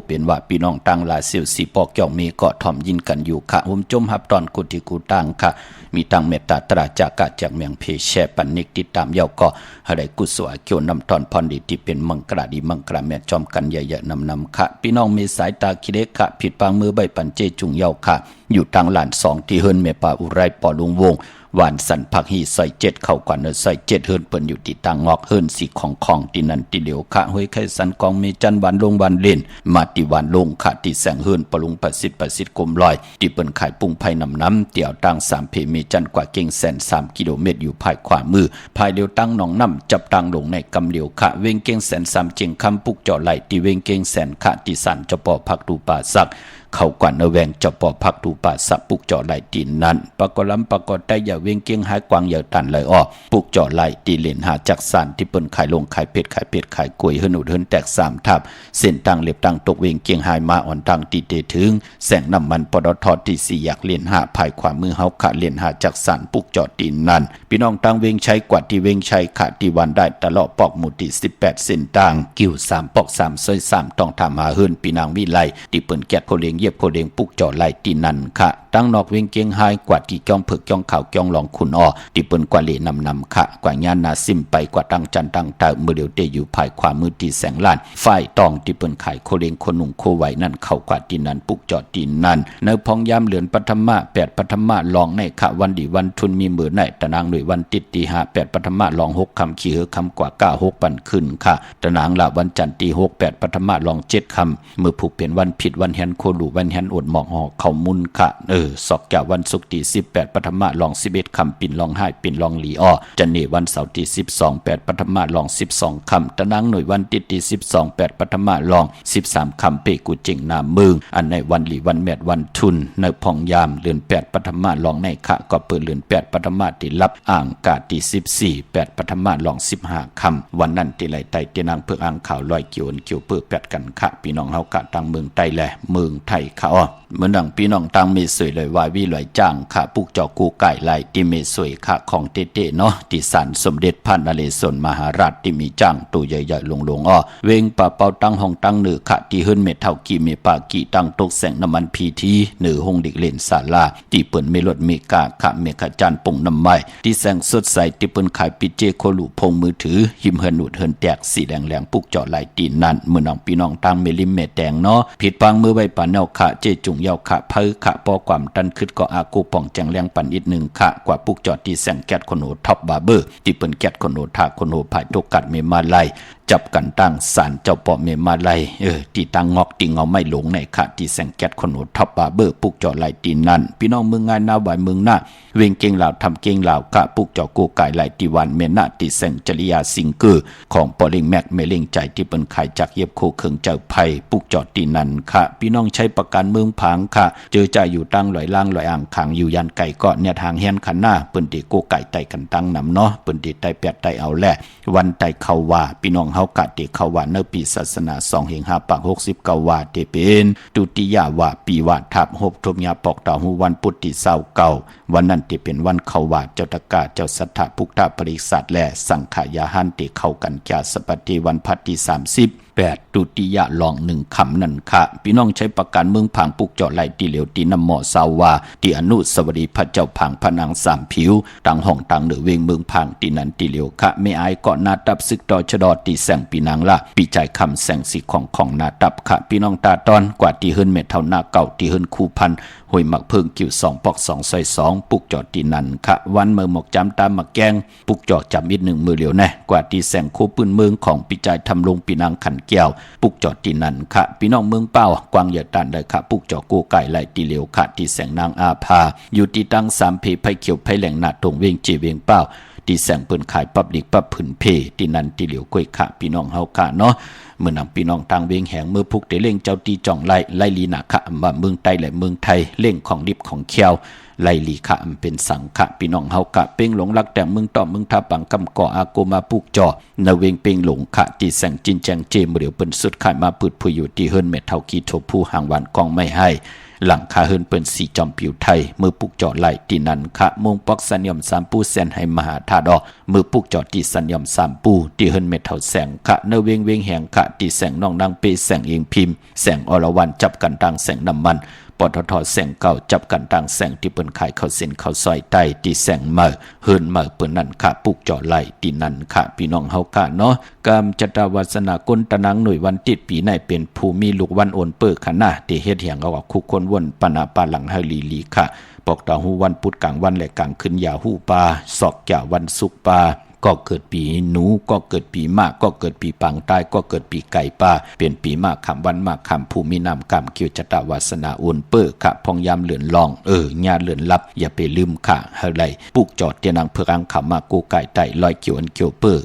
เป็นว่าพี่น้องต่างหลายเสี่ยวสีปอกเกี่ยวมีเกาะถ่อมยินกันอยู่ค่ะผมจมหับตอนกุฏิกูต่างค่ะมีตังเมตตาตราจากกะจากเมียงเพแชปันนิกติดตามเยาก็ให้กุศลเกี่ยวนำตอนพรดีที่เป็นมังกรดีมังกรแม่จอมกันใหญ่ๆนำค่ะพี่น้องมีสายตาขี้เล็กค่ะผิดปางมือใบปันเจจุงเยาค่ะอยู่ทางหลาน2ที่เฮิรนเมป่าอุไรปอลุงวงหวานสันผักหีใส่7เข้ากว่าเนื้อใส่7เฮิรนเปิ้นอยู่ที่ต่างงอกเฮิรนสีของที่นั่นที่เดียวค่ะห้วยไข่สันกองมีจันหวานลงหวานเล่นมาที่หวานลงค่ะที่แสงเฮิรนปลุงประสิทธิ์กลมลอยที่เปิ้นขายปุ้งไผ่น้ำเตี่ยวตั้ง3เพมีจันกว่าเก่งแสน3กิโลเมตรอยู่ภายขวามือภายเดียวตั้งหนองน้ำจับตั้งลงในกำเดียวค่ะเวงเก่งแสน3เจียงคำปุกเจาะไหลที่เวงเก่งแสนค่ะที่สันจะปอพักดูป่าสักเข้ากว่าเนแวงจะปอพักดูป่าสักปุกเจาะไหลตีนนั้นปกลำปกได้อย่าเวงเก่งหายกวางอย่าตันเลยอ้อปุกเจาะไหลตีเลนหาจักสันที่เปิ้นขายลงขายเป็ดขายกล้วยเฮิรนอุดเฮิรนแตก3ทับเส้นตั้งเล็บตั้งตกเวงเก่งหายมาอ่อนตั้งตีเตถึงแสงน้ำมันปตทที่4อยากเลียนหาภายขวามือเฮาขะเลียนหาจักสันปุกเจาะตีนนั้นพี่น้องตั้งเวงใช้กว่าที่เวงใช้ขะที่วันได้ตลอดปอกหมู่ที่18เส้นตั้งกิ้ว3ปอก3ซอย3ต้องทำหาเฮิรนพี่นางวิไลที่เปิ้นแกะโคเลียงเย็บโคเลียงปุกเจาะไหลตีนนั้นค่ะตั้งนอกเวงเกียงไฮกว่าที่จ้องเผือกจ้องข่าวจ้องหลองขุนอ้อที่เปิ้นกว่าเลนำค่ะกว่าญาณนาซิมไปกว่าตั้งจันตั้งตามือเดียวเตอยู่ภายขวามือที่แสงล้านฝ่ายตองที่เปิ้นขายโคเลงคนหนุ่งโคไหวนั่นเข้ากว่าตีนั้นปุกเจาะตีนนั้นในพองยามเหลือนปฐมะ8ปฐมะลองในค่ะวันดีวันทุนมีมือในตะนางหน่วยวันติดตี5 8ปฐมะลอง6คำขี้คำกว่า9 6ปันขึ้นค่ะตะนางละวันจันทร์ตี6 8ปฐมะลอง7คำมือผูกเป็นวันผิดวันแฮนโคลูวันแฮนอดหมอกหอเข้ามุนค่ะสอกแก้ววันศุกร์ที่18ปฐมะลอง11คำปิ่นลอง5ปิ่นลองหลีอ้อจันเนวันเสาร์ที่12 8ปฐมะลอง12คำตะนางหน่วยวันติดที่12 8ปฐมะลอง13คำเปกุเจงนามึงอันในวันหลีวันแมดวันทุนในพองยามเดือน8ปฐมะลองในค่ะก็เปิดเดือน8ปฐมะที่รับอ่างกาที่14 8ปฐมะลอง15คำวันนั้นที่ไหลไตเตนางเพื่ออ่างข่าวลอยเกี่ยวเพื่อ8กันค่ะพี่น้องเฮากะทางเมืองไต้แลเมืองไทยค่ะอ้อเหมือนดังพี่น้องต่างมีสวยเลยวายวิลอยจ้างค่ะปุกเจาะกูไก่ไหลที่มีสวยค่ะของเต้ๆเนาะที่ศาลสมเด็จพระนเรศวรมหาราชที่มีจ้างตัวใหญ่ๆลงอ้อเวงป่าเป่าตั้งห้องตั้งเหนือค่ะที่เฮิรนเม็ดเท่ากี่เมปากี่ตั้งตกแสงน้ำมันพีทีเหนือห้องเด็กเล่นศาลาที่เปิ้นเมลดเมกาค่ะเมฆจันทร์ป่งน้ำไม้ที่แสงสดใสที่เปิ้นขายปิเจโคลูพงมือถือหิมเฮิรนอุดเฮิรนแตกสีแดงแหลงปุกเจาะไหลตีนนั้นเมื่อน้องพี่น้องตั้งเมลิมเมแดงเนาะผิดปังมือใบปานแนวค่ะเจจุงเยาค่ะเพิ่ค่ะปอความตันคึดก็อากูป่องแจงแรงปันอีกหนึ่งค่ะกว่าปุกจอดที่แสงแก๊สคนโหท็อปบาร์เบอร์ที่เปิ้นแก๊สคนโหทาคนโหภายตกกัดเมมาไลจับกันตั้งศาลเจ้าปอเมมาไลที่ตั้งงอกติงเอาไม่หลงในค่ะที่แสงแก๊สคนโหท็อปบาร์เบอร์ปุกจอดไหลตีนั้นพี่น้องเมืองงานนาไหวเมืองหน้าเวงเก่งลาวทำเก่งลาวค่ะปุกจอกูไก่ไหลตีวันเมนาที่แสงจริยาสิงเกอร์ของปอลิงแม็กเมลิงใจที่เปิ้นขายจากเย็บโคเคิงเจ้าไผ่ปุกจอดตีนั้นค่ะพี่น้องใช้ประกันเมืองผางค่ะเจอใจอยู่ตั้งลอยล่างลอยอ่างขังอยู่ยันไก่เกาะเนี่ยทางเฮียนขันหน้าเปิ้นติโกไก่ไต่กันตั้งนำเนาะเปิ้นติไต่แปดไต่เอาแลวันไต่เขาว่าพี่น้องเฮากะติเขาว่าเนปีศาสนา2เฮง5ปัก69ว่าเตเป็นตุติยาว่าปีว่าทับ6ทบยาปอกตาหูวันพุทธิเศร้าเก่าวันนั้นที่เป็นวันเขาว่าเจ้าตะกาเจ้าสัทธะพุทธปริษัทและสังขายาหันติเข้ากันแก่สปฏิวันพัดที่38ตุติยะลอง1คำนั่นค่ะพี่น้องใช้ประกันเมืองผางปุกเจาะไหลตีเหลียวตีน้ำหมอสาวาที่อนุสวรีพระเจ้าผางพระนางสามผิวต่างห้องต่างเหนือเวงเมืองผางตีนันตีเหลียวค่ะไม่อายเกาะนาตับซึกดอชดอตีแสงปีนางละปีใจคำแสงสีของนาตับค่ะพี่น้องตาตอนกว่าที่เฮิรนเม็ดเท่าหน้าเก่าที่เฮิรนคูพันห้วยหมักเพิ่งกิ้ว2ปอก2ซอย2ปุกจอดตีนันค่ะวันเมื่อหมกจำตามหมักแกงปุกจอดจำอีก1มือเหลียวแน่กว่าที่แสงโคปืนเมืองของปีใจทำลงปีนางขันแก้วปุกจอดตีนันค่ะพี่น้องเมืองเป้ากวางเหยียดตันได้ค่ะปุกจอดกูไก่ไหลตีเหลียวค่ะที่แสงนางอาภาอยู่ที่ตั้ง3เพไผเขียวไผแหลงหนาตรงเวงเจเวงเป้าที่แสงเปิ้นขายปับดิกปับผืนเพที่นันตีเหลียวก้อยค่ะพี่น้องเฮาค่ะเนาะเมื่อนำพี่น้องต่างเวงแหงมือพุกได้เล่งเจ้าตีจ่องไล่ลีนาค่ะมาเมืองไต้และเมืองไทยเล่งของดิบของเคียวไล่ลีค่ะเป็นสังขะพี่น้องเฮากะเป้งหลงรักแต่เมืองต่อเมืองทับปังกำก่ออาโกมาปุกจอในเวงเป้งหลงค่ะที่แสงจินแจงเจมเรียวเปิ้นสุดขายมาปืดผู้อยู่ที่เฮิรนเม็ดเท่ากีโทผู้ห่างหวานกองไม่ให้ หลังคาเฮินเปิ้นสีจอมผิวไทยมือปุกจอดไหลตีนันคะมงปอกสัญญอม3ปูแสนให้มหาธาตุมือปุกจอดที่สัญญอม3ปูที่เฮินเม็ดเท่าแสงคะเนเวงเวงแหงคะที่แสงน้องนางเปแสงเองพิมพ์แสงอรวรรณจับกันดังแสงน้ำมันปตทแสงเก่าจับกันดังแสงที่เปิ้นขายข้าวเส้นข้าวซอยใต้ที่แสงเมื่อเฮินเมื่อเปิ้นนั่นค่ะปุกจอไหลที่นั่นค่ะพี่น้องเฮากะเนาะกามจตวาสนากลตะนังหน่วยวันติดปีในเป็นภูมิลูกวันโอนเปิ้ขณะที่เฮ็ดเหียงเอาคุกคนวนปนาปาหลังเฮลีลีค่ะปอกตาหูวันพุธกลางวันและกลางคืนยาหูปาศอกจ่าวันศุกร์ปาก็เกิดปีหนูก็เกิดปีมากก็เกิดปีปังใต้ก็เกิดปีไก่ป่าเป็นปีมากคำวันมากคำภูมินามกรรมเกี่ยวจตวาสนาอุ่นเปิ้ขะพองยามเหลือนลองญาเลือนลับอย่าไปลืมค่ะเฮาไรปุกจอดเตียนังเพื่ออังขำมากูไก่ไต่ลอยเกี่ยวอันเกี่ยวเปิ้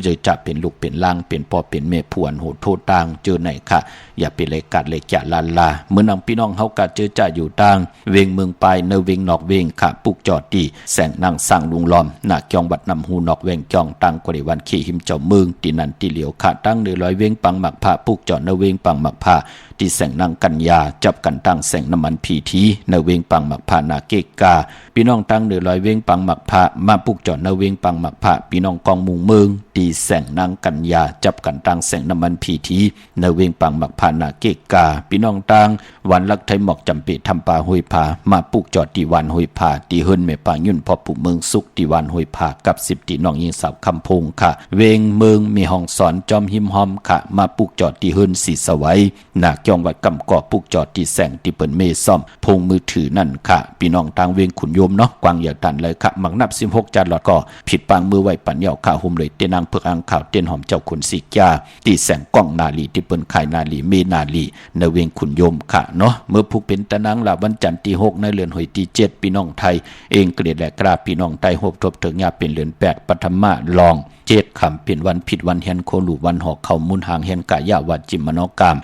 จะจับเป็นลูกเป็นล่างเป็นพ่อเป็นแม่ผวนโหดโทษต่างเจอไหนค่ะอย่าไปเลยกัดเลยจะลาเมื่อนำพี่น้องเฮากัดเจอจ่าอยู่ต่างเวงเมืองปลายเนเวงนอกเวงค่ะปุกจอดดีแสงนางสร้างลุงล้อมหน้าจองบัดนำหูนอกเวงจองตั้งกว่าในวันขี่หิมเจ้าเมืองตีนันตีเหลียวค่ะตั้ง100เวงปังหมักผ้าปุกจอดเนเวงปังหมักผ้าที่แสงนางกัญญาจับกันตั้งแสงน้ำมันพีทีเนเวงปังหมักผ้านาเกกาพี่น้องตั้ง100เวงปังหมักผ้ามาปุกจอดเนเวงปังหมักผ้าพี่น้องกองมุงเมืองตีแสงนางกัญญาจับกันตั้งแสงน้ำมันพีทีเนเวงปังหมักผ้านาเกกาพี่น้องตั้งวันลักไทยหมอกจำเปทำปลาห้วยผามาปุกจอดตีวันห้วยผาตีเฮิรนแม่ปางยุ่นพอปุเมืองสุกตีวันห้วยผากับ10ตีน้องยิงสาวคำพงค่ะเวงเมืองมีห้องสอนจอมหิมหอมค่ะมาปุกจอดตีเฮิรนสีสวัยหนักจองวัดกำกอปุกจอดตีแสงตีเปิ่นเมซ่อมพงมือถือนั่นค่ะพี่น้องทางเวงขุนโยมเนาะกวางอยากตันเลยค่ะหมักนับ16จานหลอดก็ผิดปางมือไหวปัญญาข่าวหุ่มเลยเตนางเพือกอังข่าวเต้นหอมเจ้าขุนสีกาตีแสงกล้องนาลีที่เปิ่นขายนาลีเมนาลีในเวงขุนโยมค่ะเนาะเมื่อผูกเป็นตะนางลาวันจันทร์ที่6ในเรือนหอยที่7พี่น้องไทยเองเกลียดและกราบพี่น้องไทยหบทบถึงยาเป็นเรือน8ปฐมะลอง7คำเป็นวันผิดวันแฮนโคลูวันหอกเข้ามุนหางแฮนกะยะวัดจิมมโนกรรม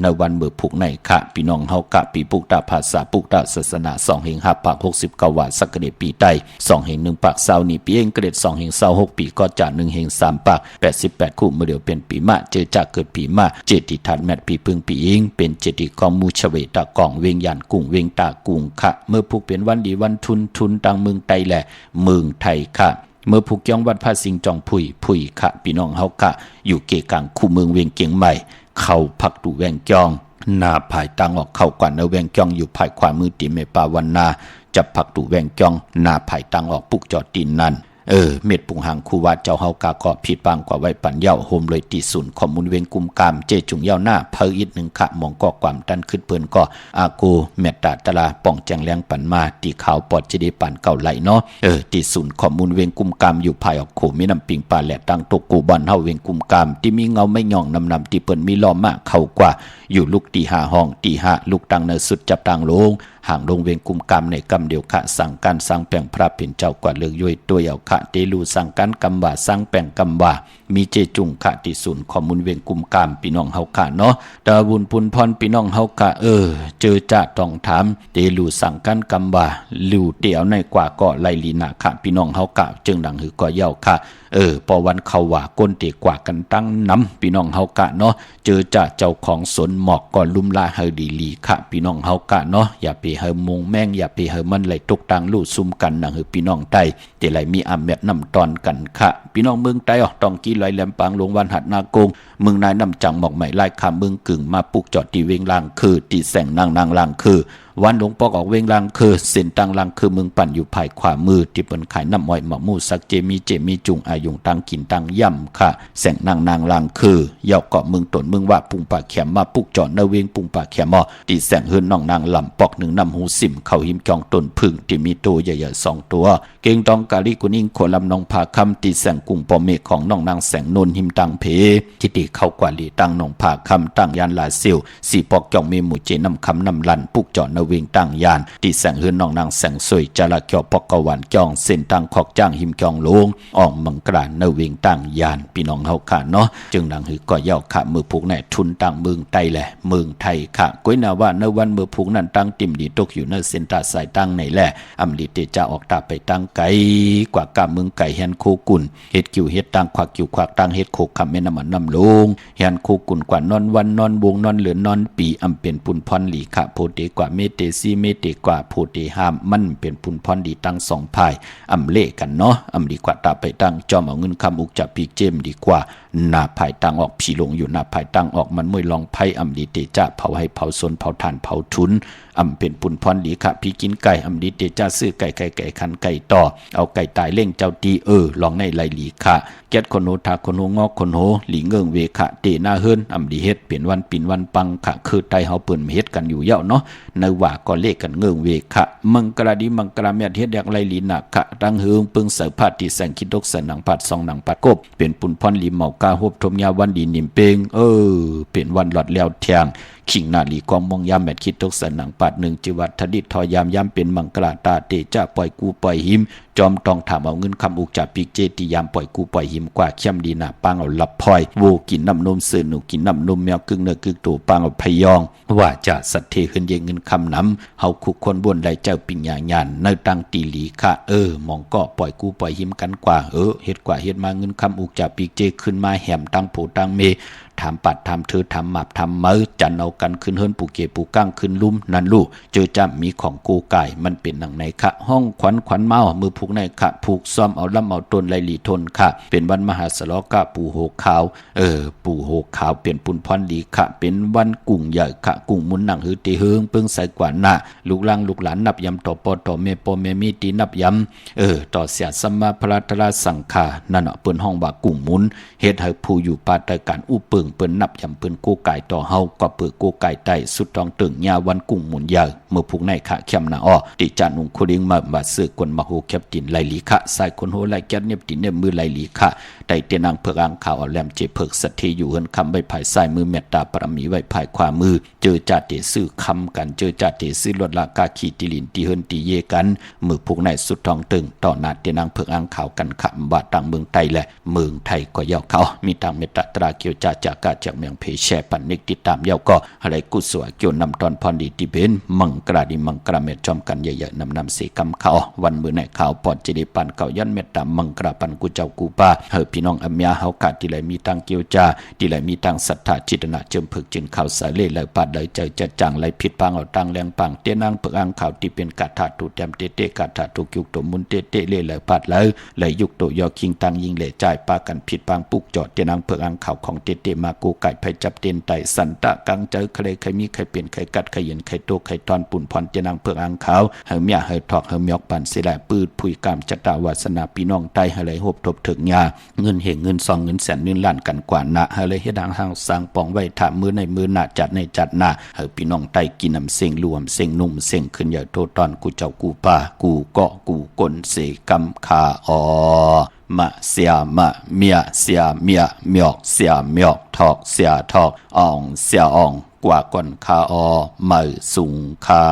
ในวันเมื่อผูกในค่ะพี่น้องเฮากะปีปุกตาภาษาปุกตาศาสนา2แห่ง5ปาก69วัดสักเดปีใต้2แห่ง1ปาก20นี่ปีเองเกรด2แห่ง26ปีก็จะ1แห่ง3ปาก88คู่เมื่อเดียวเป็นปีมะเจอจากเกิดปีมะเจติทันแมทปีพึ่งปีเองเป็นเจติกองมูชเวตากองเวงยานกุ้งเวงตากุ้งค่ะเมื่อผูกเป็นวันดีวันทุนตังเมืองไทยแหละเมืองไทยค่ะเมื่อผูกย่องวัดพระสิงห์จองผุยค่ะพี่น้องเฮากะอยู่เกกลางคู่เมืองเวียงเกียงใหม่เข้าพักดูแวงจองหน้าภายตังออกเข้ากว่าเนแวงจองอยู่ภายขวามือติเมปาวันนาจับพักดูแวงจองหน้าภายตังออกปุกจอดตีนนั่นเม็ดปุงหางคูวาเจ้าเฮากาก็ผิดบางกว่าไว้ปัญญาโฮมเลยตีศูนย์ข้อมูลเวงกุมกามเจจุงเย้าหน้าเพออีก1ค่ะมองก็ความตันขึ้นเปิ้นก็อากูเมตตาตะลาป้องแจงแรงปันมาตีขาวปอดจะได้ปันเก่าไหลเนาะตีศูนย์ข้อมูลเวงกุมกามอยู่ภายออกโขมีน้ำปิงปลาแหลกตังตกกูบอนเฮาเวงกุมกามที่มีเงาไม่ย่องนำตีเปิ้นมีล้อมมากเข้ากว่าอยู่ลูกตี5ห้องตี5ลูกตังเนสุดจับตังลงห่างลงเวงกุมกรรมในกรรมเดียวขะสั่งการสร้างแปลงพระเป็นเจ้ากว่าเลือกย่อยตัวเอาขะเตลูสั่งการกรรมว่าสร้างแปลงกรรมว่ามีเจจุงขะติศูนย์ข้อมูลเวงกุมกรรมพี่น้องเฮาขะเนาะดาบุญพุนพรพี่น้องเฮาขะเจอจะต้องถามเตลูสั่งการกรรมว่าลิวเตียวในกว่าก็ไลลีนาขะพี่น้องเฮาขะจึงดังหือก็เย้าขะพอวันเขาว่าก้นเตกว่ากันตั้งน้ำพี่น้องเฮากะเนาะเจอจะเจ้าของสนหมอกก่อนลุ่มลาเฮาดีลีค่ะพี่น้องเฮากะเนาะอย่าไปเฮามงแม่งอย่าไปเฮามันไหลตกตังลู่ซุ่มกันนังหือพี่น้องใต้เตไหลมีอำแมดนำตอนกันค่ะพี่น้องเมืองใต้ออกตองกี้ลอยแหลมปางหลวงวันหัดนากงเมืองนายนำจังหมอกใหม่ไล่คาเมืองกึ่งมาปุกจอดตีเวงลางคือตีแสงนางลางคือวันหลวงปอกออกเวงลางคือเส้นตังลางคือเมืองปั่นอยู่ภายขวามือที่เปิ้นขายน้ำอ้อยหมะมูสักเจมีจุงอายุงตังกินตังย่ำค่ะแสงนางลางคือเยาเกาะเมืองตนเมืองว่าปุงปากแขมมาปุกจอดเนเวงปุงปากแขมมอตีแสงเฮือนน้องนางลำปอก1น้ำหูสิมเข้าหิมจองต้นพึ่งที่มีตัวใหญ่ๆ2ตัวเก่งตองกาลิกุนิ่งโคลำน้องผาคำตีแสงกุ้งปอเมฆของน้องนางแสงนนหิมตังเพที่ตีเข้ากว่าลีตังน้องผาคำตั้งยานลาซิวสีปอกจองเมหมู่เจน้ำคำน้ำลันปุกจอดเน เวงตั้งยานที่แสงเฮือนน้องนางแสงสวยจระเกียวปอกกะวันจ้องเส้นตั้งขอกจ้างหิมจองลงออกมังกราเนเวงตั้งยานพี่น้องเฮาค่ะเนาะจึงดังหือก็เย่าค่ะมือผูกแน่ทุนตั้งเมืองไทยแหละเมืองไทยค่ะก้อยนาว่าในวันมือผูกนั้นตั้งติ่มดีตกอยู่ในเส้นตาสายตั้งไหนแหละอำลิเตจะออกตาไปตั้งไกลกว่ากะเมืองไก่แฮนโคกุนเฮ็ดกิ่วเฮ็ดตั้งควักกิ่วควักตั้งเฮ็ดโคคำแม่น้ำมันน้ำลงแฮนโคกุนกว่านอนวันนอนวงนอนเหลือนอนปีอำเป็นปุนพรหลีค่ะโพเตกว่าเมเตซีเมเตกว่าโพเตหามมันเป็นปุนพรดีตั้งสองภายอำเล่กันเนาะอำดีกว่าตาไปตั้งจอมเอาเงินคำอุกจับปีเจมดีกว่าหน้าภายตั้งออกผีลงอยู่หน้าภายตั้งออกมันมวยลองไพ่อำดีเตจะเผาให้เผาสนเผาถ่านเผาทุนอำเป็นปุนพรหลีค่ะพี่กินไก่อำดีเตจะซื้อไก่คันไก่ต่อเอาไก่ตายเล่งเจ้าตีลองในไหลหลีค่ะแก๊ดคนโหทาคนโหงอกคนโหหลีเงิงเวค่ะเตหน้าเฮิรนอำดีเฮ็ดเปลี่ยนวันปิ่นวันปังค่ะคือไตเฮาเปิ้นเฮ็ดกันอยู่เยาเนาะในว่าก็เลขกันเงิงเวค่ะมังกราดีมังกราแม่เฮ็ดแดกไหลหลีน่ะค่ะตั้งเฮืองปึงเสพาติแสงคิดดกสนังปัด2หนังปัดกบเป็นปุนพรหลีเมากาฮบทมยาวันดีนิ่มเปงเป็นวันหลอดแล้วแทงขิงนาลีกองมองยามแม่คิดตกสนังปัด1จิวัดทดิตทอยามยามเป็นมังกราตาเตจะปล่อยกูปล่อยหิมจอมต้องถามเอาเงินคำอุกจับปีกเจติยามปล่อยกูปล่อยหิมกว่าเข้มดีหน้าปังเอาลับพลอยโวกินน้ำนมเสือหนูกินน้ำนมแมวกึ่งเนื้อกึ่งตัวปังเอาพยองว่าจะสัตเทขึ้นเยเงินคำน้ำเฮาคุกคนบนได้เจ้าปิญญาญาณในตังตีหลีค่ะมองก็ปล่อยกูปล่อยหิมกันกว่าเฮ็ดกว่าเฮ็ดมาเงินคำอุกจับปีกเจขึ้นมาแหมตั้งโผตั้งเมถามปัดถามเธอถามหมับถามเมือจันเอากันขึ้นเฮิรนปูเกปูก้างขึ้นลุ่มนั่นลูกเจอจำมีของกูไก่มันเป็นหนังในค่ะห้องขวัญเมามือผูกในค่ะผูกซ้อมเอาลำเอาต้นไหลหลีทนค่ะเป็นวันมหาสลกะปูโหขาวปูโหขาวเป็นปุนพรดีค่ะเป็นวันกุ้งใหญ่ค่ะกุ้งมุนหนังหือตีเฮืองเพิ่งใส่กว่าหน้าลูกหลานนับยำต่อปอต่อเมปอเมมีตีนับยำต่อเสียสมมาพระตราสังขานั่นเปิ้นห้องว่ากุ้งมุนเฮ็ดให้ผู้อยู่ปาตการอุปึงเปิ้นนับยำเปิ้นกูไก่ต่อเฮาก็เปิดกูไก่ไตสุดตองตึงยาวันกุ้งหมุนยาวเมื่อผูกในขะเข้มหน้าอ้อติจานุงคุริงมาซื้อกวนมาโหแคปตินไหลหลีขะสายคนโหไหลแก๊สเน็บตินเน็บมือไหลหลีขะได้เตนางเพิกอังข่าวเอาแหลมเจเพิกสัทเทอยู่เฮิรนคำไว้ภายซ้ายมือเมตตาปรมีไว้ภายขวามือเจอจ่าเตซื้อคำกันเจอจ่าเตซื้อลดลากาขีติลินตีเฮิรนตีเยกันมือผูกในสุดทองตึงต่อหน้าเตนางเพิกอังข่าวกันขำบาต่างเมืองไทยและเมืองไทยก็เย่าเขามีต่างเมตตาตราเกียวจ่าจากาจากเมืองเพแชปันนิกติดตามเย่าก็อะไรกุศลเกี่ยวนำตอนพรดีติเป็นมังกราดิมังกราเมตจอมกันเยอะๆนำเสกำเขาวันมือในข่าวปอดเจดีปันเก่ายันเมตตามังกราปันกูเจ้ากูป้าพี่น้องอเมียเฮากาที่ไหลมีตังเกียวจาที่ไหลมีตังศรัทธาจิตนาเจิมผึกจินข่าวสายเล่ไหลปัดไหลใจจะจังไหลผิดปังเอาตังแรงปังเตนางผึกอังข่าวที่เป็นกาถาตุแตมเตเตกาถาตุยุกตัวมุนเตเตเล่ไหลปัดไหลยุกตัวยอคิงตังยิงเหล่จ่ายปากันผิดปังปุกจอดเตนางผึกอังข่าวของเตเตมากูไก่ไผจับเตนไตสันตะกังเจอใครมีใครเปลี่ยนใครกัดใครเย็นใครโตใครตอนปุ่นพรเตนางผึกอังข่าวเฮาเมียเฮาทอกเฮาเมียกปันสิแลปืดผุยกามจัตตาวาสนาพี่น้องไตเฮาไหลหบทบถึงยาเงินเหงเงินซองเงินแสนเงินล้านกันกว่านะเฮาเลยเฮ็ดทางสร้างปองไว้ถามมือในมือหน้าจัดในจัดหน้าเฮาพี่น้องไตกินน้ำเสียงรวมเสียงนุ่มเสียงขึ้นอย่าโทษตอนกูเจ้ากูป่ากูเกาะกูกลเสกำคามะเสียมะเมียเสียเมียเมียกเสียเมียกทอกเสียทอกอ่องเสียอ่องกว่าก่อนคามือสูงคา